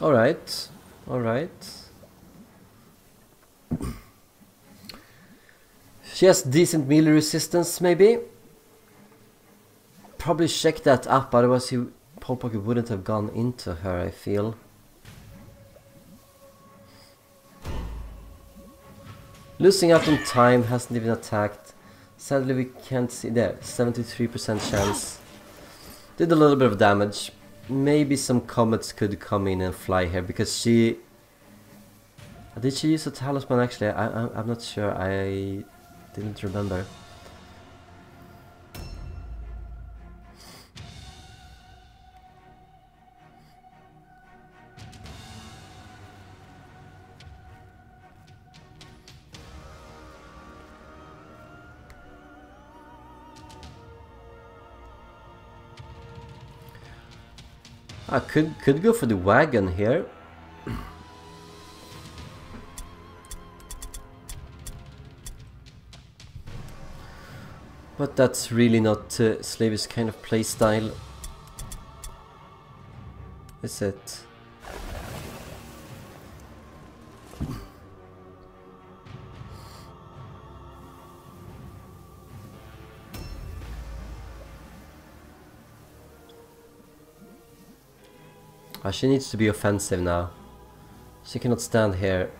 Speaker 1: Alright, alright. She has decent melee resistance, maybe? Probably check that up, otherwise Hole Poker wouldn't have gone into her, I feel. Losing out on time, hasn't even attacked. Sadly we can't see there, 73% chance. Did a little bit of damage. Maybe some comets could come in and fly here, because she... Did she use a talisman actually? I'm not sure, I didn't remember. I could go for the wagon here. But that's really not Slaviour's kind of playstyle. Is it? She needs to be offensive now. She cannot stand here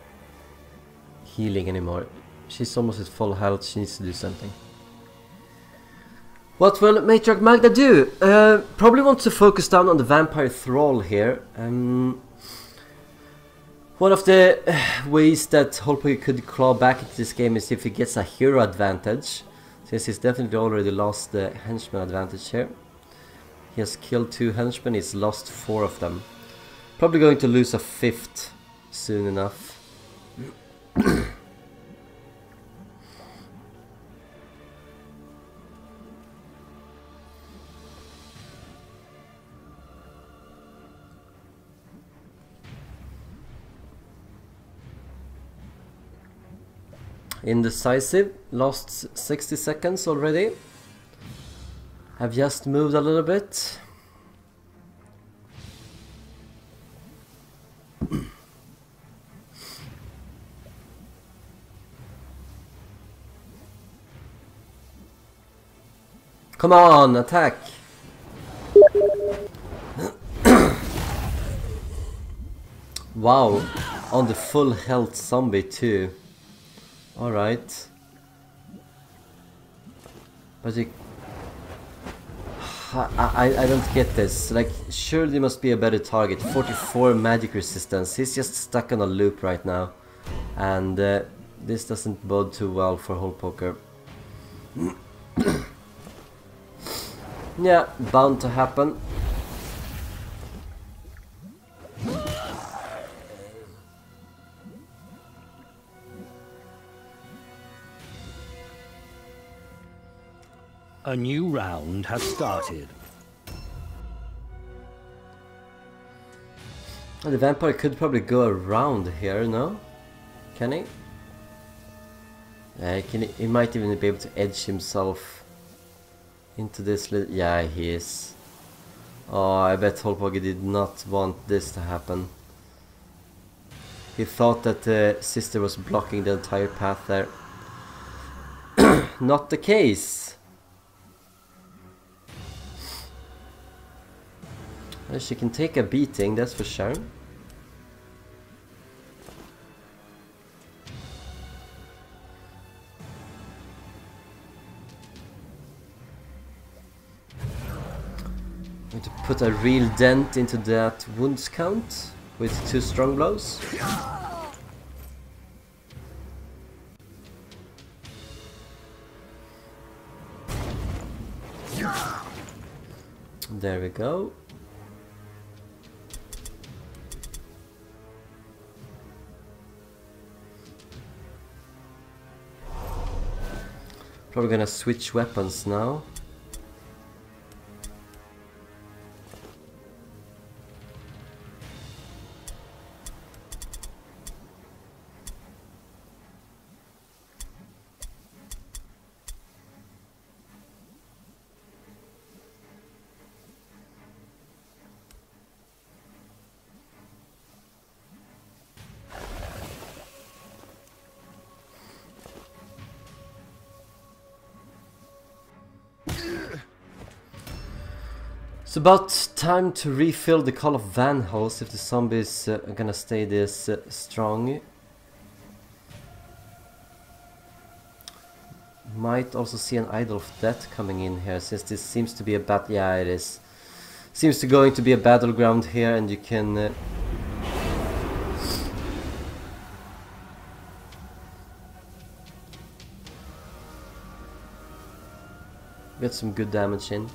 Speaker 1: healing anymore. She's almost at full health, she needs to do something. What will Matriarch Magda do? Probably wants to focus down on the Vampire Thrall here. One of the ways that Hole Poker could claw back into this game is if he gets a hero advantage. Since he's definitely already lost the henchman advantage here. He has killed 2 henchmen, he's lost 4 of them. Probably going to lose a 5th soon enough. Indecisive, lost 60 seconds already. Have just moved a little bit. Come on, attack! Wow, on the full health zombie too. Alright. But you... I don't get this. Like, surely must be a better target. 44 magic resistance. He's just stuck on a loop right now. And this doesn't bode too well for Hole Poker. Yeah, bound to happen.
Speaker 2: A new round has started.
Speaker 1: Oh, the vampire could probably go around here, no? Can he? He might even be able to edge himself into this little... Yeah, he is. Oh, I bet Holpoker did not want this to happen. He thought that the sister was blocking the entire path there. Not the case. Well, she can take a beating, that's for sure. Going to put a real dent into that wounds count with 2 strong blows. There we go. Probably gonna switch weapons now. It's about time to refill the Call of Van Hose if the zombies are gonna stay this strong. Might also see an Idol of Death coming in here, since this seems to be a yeah, it is. Seems to going to be a battleground here, and you can get some good damage in.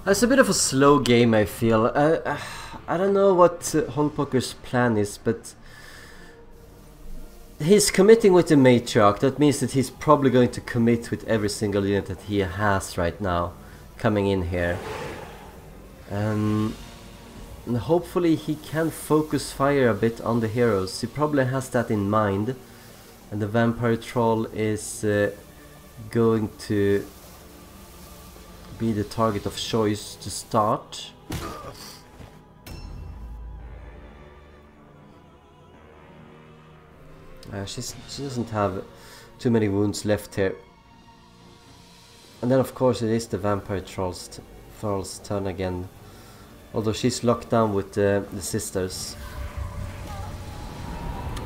Speaker 1: It's a bit of a slow game, I feel. I don't know what Holpoker's plan is, but he's committing with the Matriarch. That means that he's probably going to commit with every single unit that he has right now coming in here. And hopefully he can focus fire a bit on the heroes. He probably has that in mind. And the Vampire Troll is going to be the target of choice to start. She doesn't have too many wounds left here. And then of course it is the Vampire Troll's turn again. Although she's locked down with the sisters.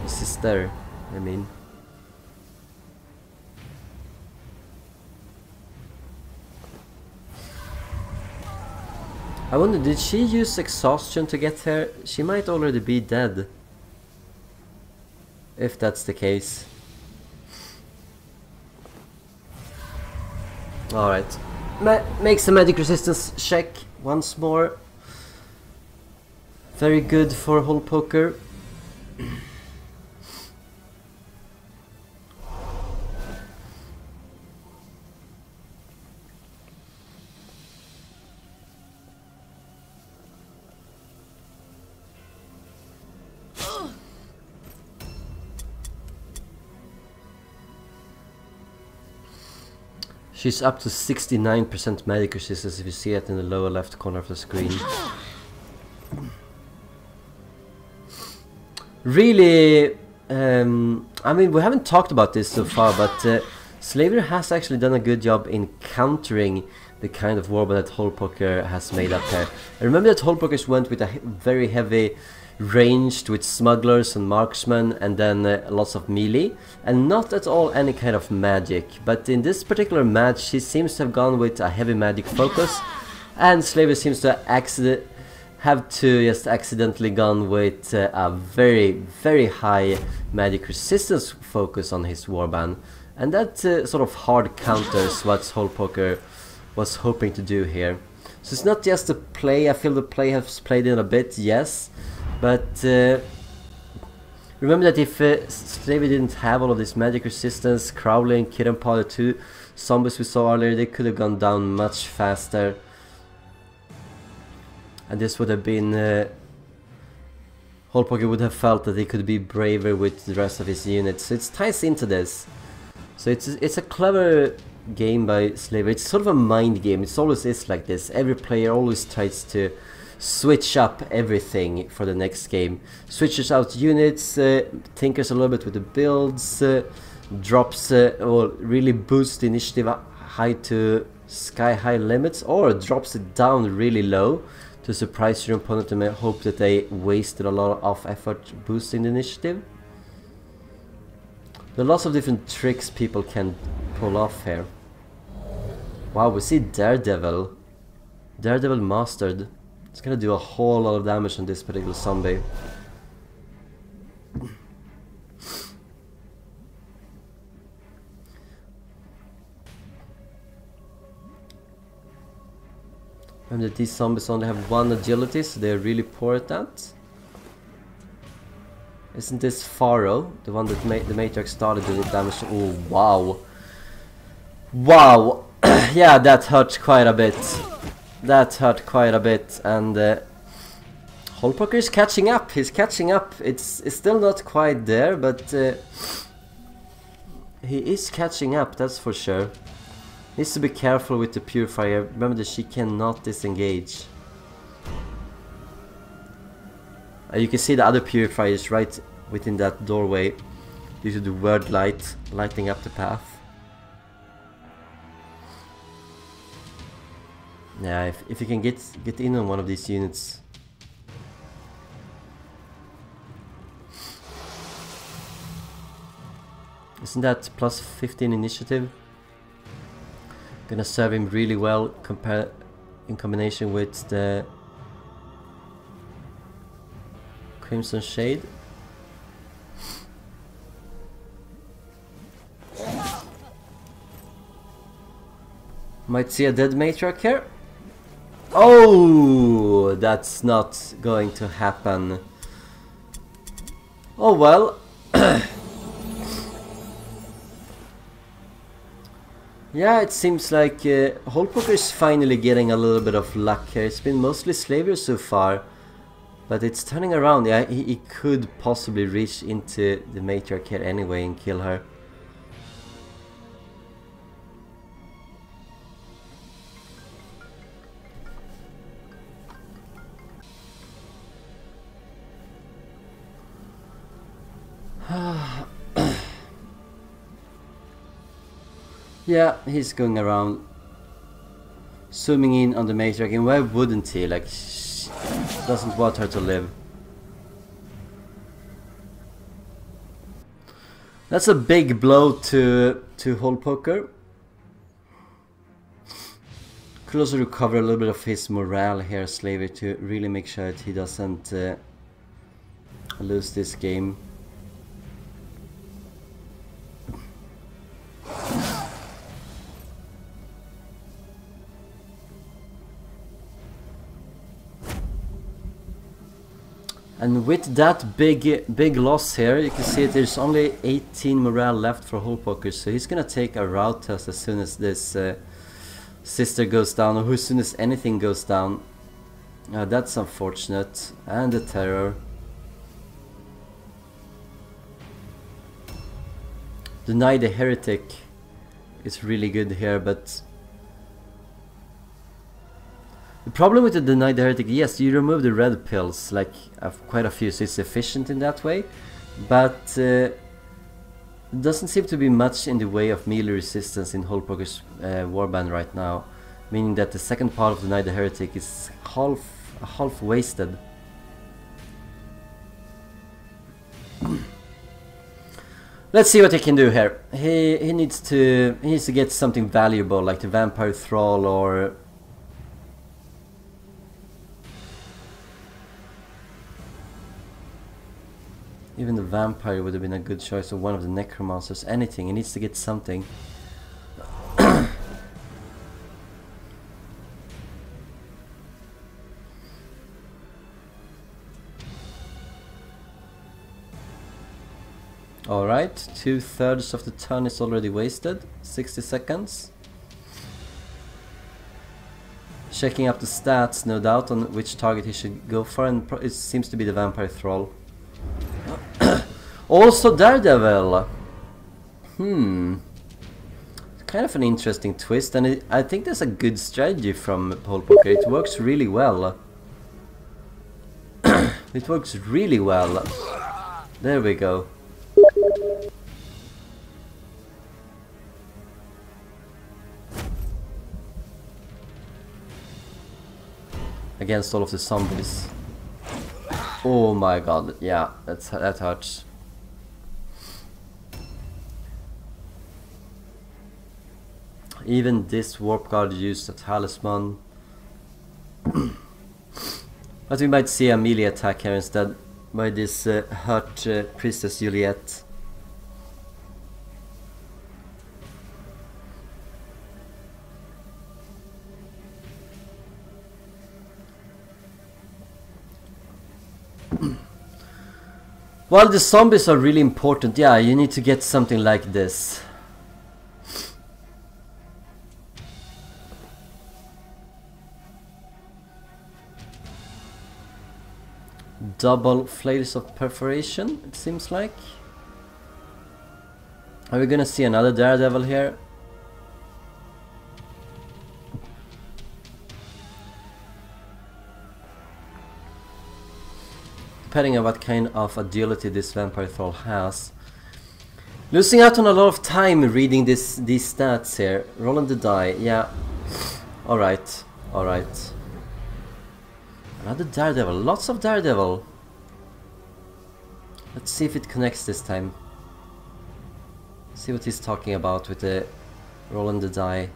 Speaker 1: Sister, I mean. I wonder, did she use exhaustion to get here? She might already be dead. If that's the case. Alright. Makes the magic resistance check once more. Very good for Holpoker. She's up to 69% magic resistance if you see it in the lower left corner of the screen. Really, I mean, we haven't talked about this so far, but Slaviour has actually done a good job in countering the kind of warband that Holpoker has made up here. I remember that Holpokers went with a very heavy ranged with smugglers and marksmen, and then lots of melee, and not at all any kind of magic. But in this particular match she seems to have gone with a heavy magic focus, and Slaviour seems to have to just accidentally gone with a very high magic resistance focus on his warband, and that sort of hard counters what Hullpoker was hoping to do here. So it's not just a play. I feel the play has played in a bit, yes, but remember that if Slaviour didn't have all of this magic resistance, Crowley and Karond, the two zombies we saw earlier, they could have gone down much faster. And this would have been... Hullpoker would have felt that he could be braver with the rest of his units. So it ties into this. So it's a clever game by Slaviour. It's sort of a mind game. It always is like this. Every player always tries to switch up everything for the next game. Switches out units, tinkers a little bit with the builds, drops or really boosts the initiative high to sky high limits, or drops it down really low to surprise your opponent and hope that they wasted a lot of effort boosting the initiative. There are lots of different tricks people can pull off here. Wow, we see Daredevil. Daredevil mastered. It's gonna do a whole lot of damage on this particular zombie. Remember that these zombies only have 1 agility, so they're really poor at that. Isn't this Pharaoh, the one that the Matriarch started doing damage to? Oh, wow. Wow! Yeah, that hurt quite a bit. That hurt quite a bit, and Hullpoker is catching up. He's catching up. It's still not quite there, but he is catching up, that's for sure. Needs to be careful with the Purifier. Remember that she cannot disengage. You can see the other Purifiers right within that doorway due to the word light lighting up the path. Yeah, if you can get in on one of these units. Isn't that plus 15 initiative? Gonna serve him really well in combination with the Crimson Shade. Might see a dead Matriarch here. Oh, that's not going to happen. Oh well. Yeah, it seems like Hullpoker is finally getting a little bit of luck here. It's been mostly Slaviour so far, but it's turning around. Yeah, he could possibly reach into the Matriarch here anyway and kill her. Yeah, he's going around, zooming in on the Matriarch, and why wouldn't he? Like, doesn't want her to live. That's a big blow to Hullpoker. Could also recover a little bit of his morale here, Slaviour, to really make sure that he doesn't lose this game. And with that big loss here, you can see there's only 18 morale left for Hullpoker, so he's gonna take a route test as soon as this sister goes down, or as soon as anything goes down. That's unfortunate. And the terror. Deny the Heretic is really good here, but the problem with the Deny the Heretic, yes, you remove the red pills, like quite a few, so it's efficient in that way, but there doesn't seem to be much in the way of melee resistance in Hullpoker's warband right now, meaning that the second part of Deny the Heretic is half wasted. Let's see what he can do here. He needs to get something valuable, like the Vampire Thrall, or Even the vampire would have been a good choice, or one of the necromancers. Anything, he needs to get something. Alright, 2/3 of the turn is already wasted. 60 seconds. Checking up the stats, no doubt, on which target he should go for, and it seems to be the vampire thrall. Also Daredevil! Kind of an interesting twist, and I think that's a good strategy from Hole Poker. It works really well. It works really well. There we go. Against all of the zombies. Oh my god, yeah, that hurts. Even this warp guard used a talisman. But we might see a melee attack here instead by this hurt Priestess Juliet. While the zombies are really important, yeah, you need to get something like this. Double flails of perforation, it seems like. Are we gonna see another Daredevil here? Depending on what kind of agility this vampire thrall has. Losing out on a lot of time reading these stats here. Rolling the die, yeah. Alright, alright. Another Daredevil, lots of Daredevil. Let's see if it connects this time. See what he's talking about with the rolling the die.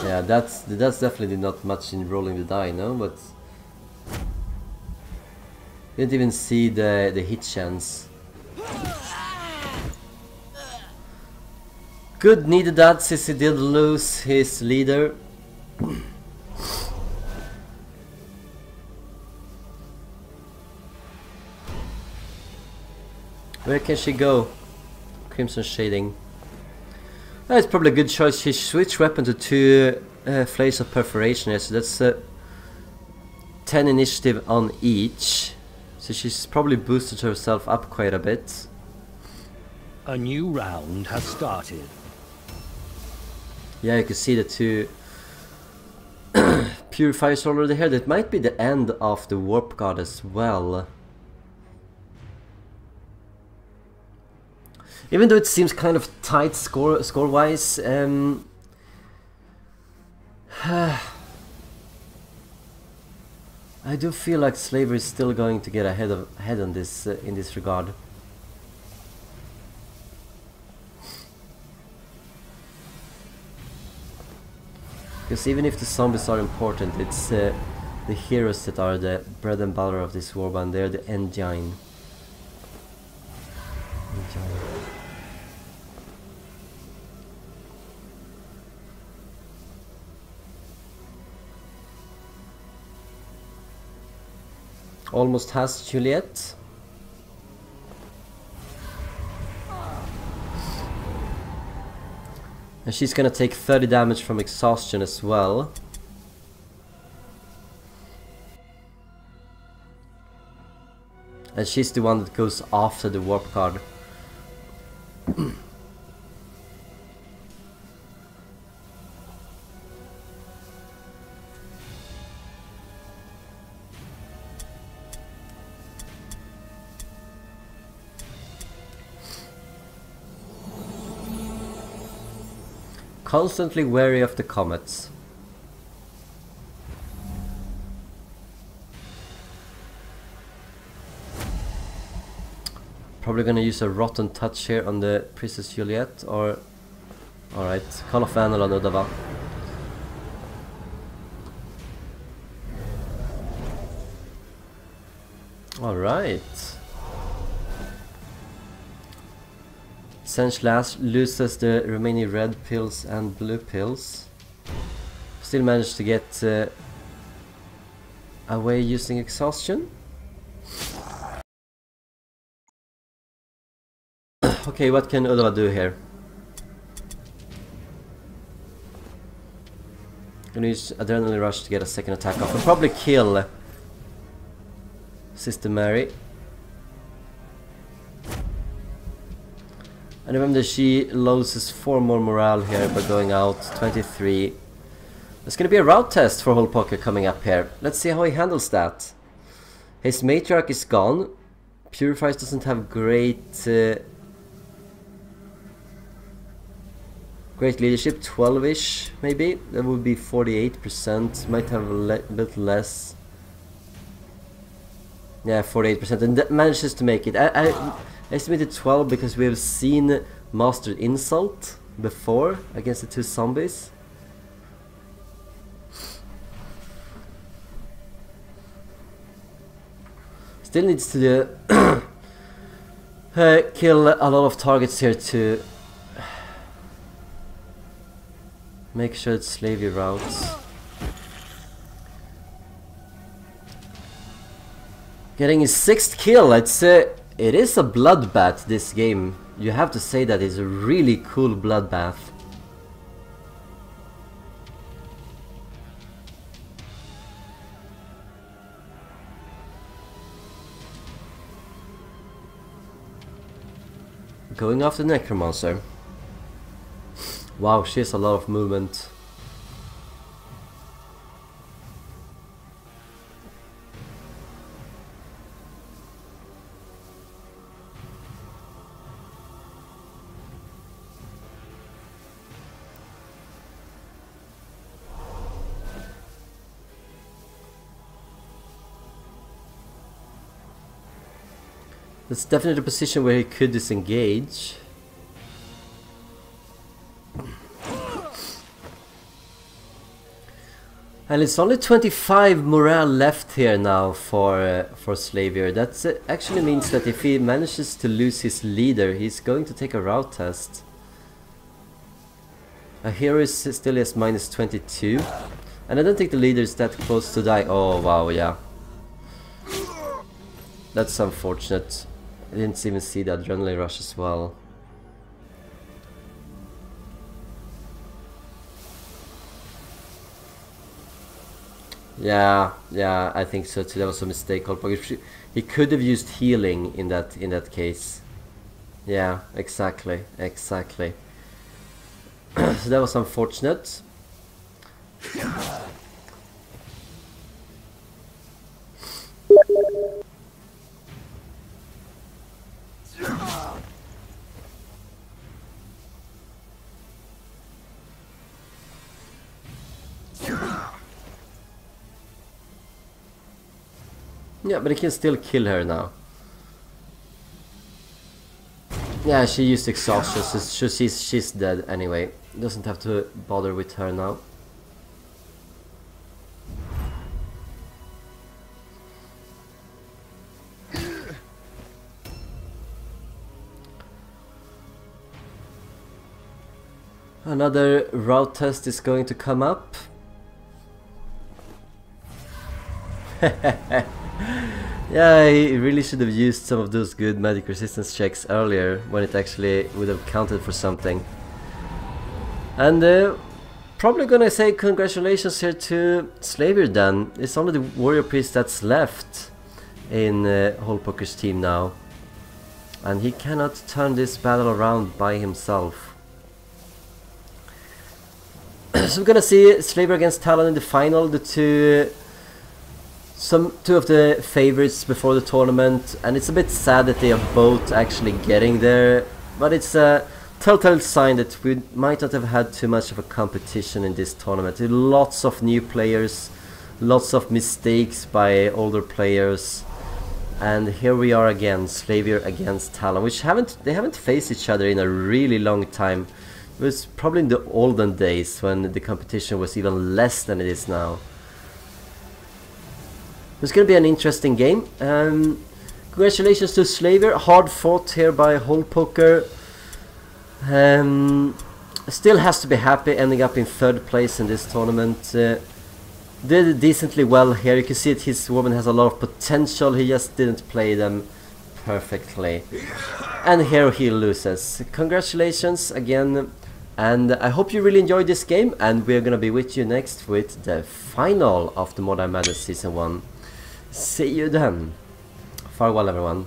Speaker 1: Yeah, that's definitely not much in rolling the die, no? But didn't even see the hit chance. Good, needed that since he did lose his leader. Where can she go? Crimson Shading. It's probably a good choice. She switched weapon to 2 flails of perforation here, so that's 10 initiative on each. So she's probably boosted herself up quite a bit.
Speaker 2: A new round has started.
Speaker 1: Yeah, you can see the 2 purifiers already here. That might be the end of the warp guard as well. Even though it seems kind of tight score-wise, I do feel like Slaviour is still going to get ahead on this in this regard. Because even if the zombies are important, it's the heroes that are the bread and butter of this warband. They're the engine. Almost has Juliet. And she's gonna take 30 damage from exhaustion as well. And she's the one that goes after the warp card. Constantly wary of the comets. Probably gonna use a rotten touch here on the Princess Juliet, or... Alright, Call of Anal on Udava. Alright. essentially loses the remaining red pills and blue pills. Still managed to get away using exhaustion. Okay, what can Uddava do here? Gonna use Adrenaline Rush to get a second attack off and probably kill Sister Mary. And remember, she loses 4 more morale here by going out 23. There's gonna be a route test for Whole Poker coming up here. Let's see how he handles that. His Matriarch is gone. Purifiers doesn't have great great leadership, 12-ish maybe. That would be 48%. Might have a bit less. Yeah, 48%, and that manages to make it. I estimated 12 because we have seen Mastered Insult before against the 2 zombies. Still needs to kill a lot of targets here to make sure it's Slaviour routes. Getting his 6th kill. It is a bloodbath, this game. You have to say that it's a really cool bloodbath. Going after Necromancer. Wow, she has a lot of movement. That's definitely a position where he could disengage. And it's only 25 morale left here now for Slaviour. That actually means that if he manages to lose his leader, he's going to take a route test. A hero is still has minus 22. And I don't think the leader is that close to die. Oh wow, yeah. That's unfortunate. I didn't even see the Adrenaline Rush as well. Yeah, I think so too. That was a mistake. He could have used healing in that case. Yeah, exactly. So that was unfortunate. Yeah, but he can still kill her now. Yeah, she used exhaustion, so she's dead anyway. Doesn't have to bother with her now. Another route test is going to come up. Yeah, he really should have used some of those good magic resistance checks earlier when it actually would have counted for something. And probably gonna say congratulations here to Slaviour then. It's only the warrior priest that's left in Whole Poker's team now. And he cannot turn this battle around by himself. So we're gonna see Slaviour against Talon in the final, the two of the favorites before the tournament, and it's a bit sad that they are both actually getting there, but it's a telltale sign that we might not have had too much of a competition in this tournament. Lots of new players, lots of mistakes by older players, and here we are again, Slaviour against Talon, which they haven't faced each other in a really long time. It was probably in the olden days when the competition was even less than it is now. It's going to be an interesting game. Congratulations to Slaviour. Hard fought here by Whole Poker. Still has to be happy ending up in 3rd place in this tournament. Did decently well here. You can see that his woman has a lot of potential. He just didn't play them perfectly. And here he loses. Congratulations again. And I hope you really enjoyed this game. And we're gonna be with you next with the final of the Mordheim Madness Season 1. See you then. Farewell everyone.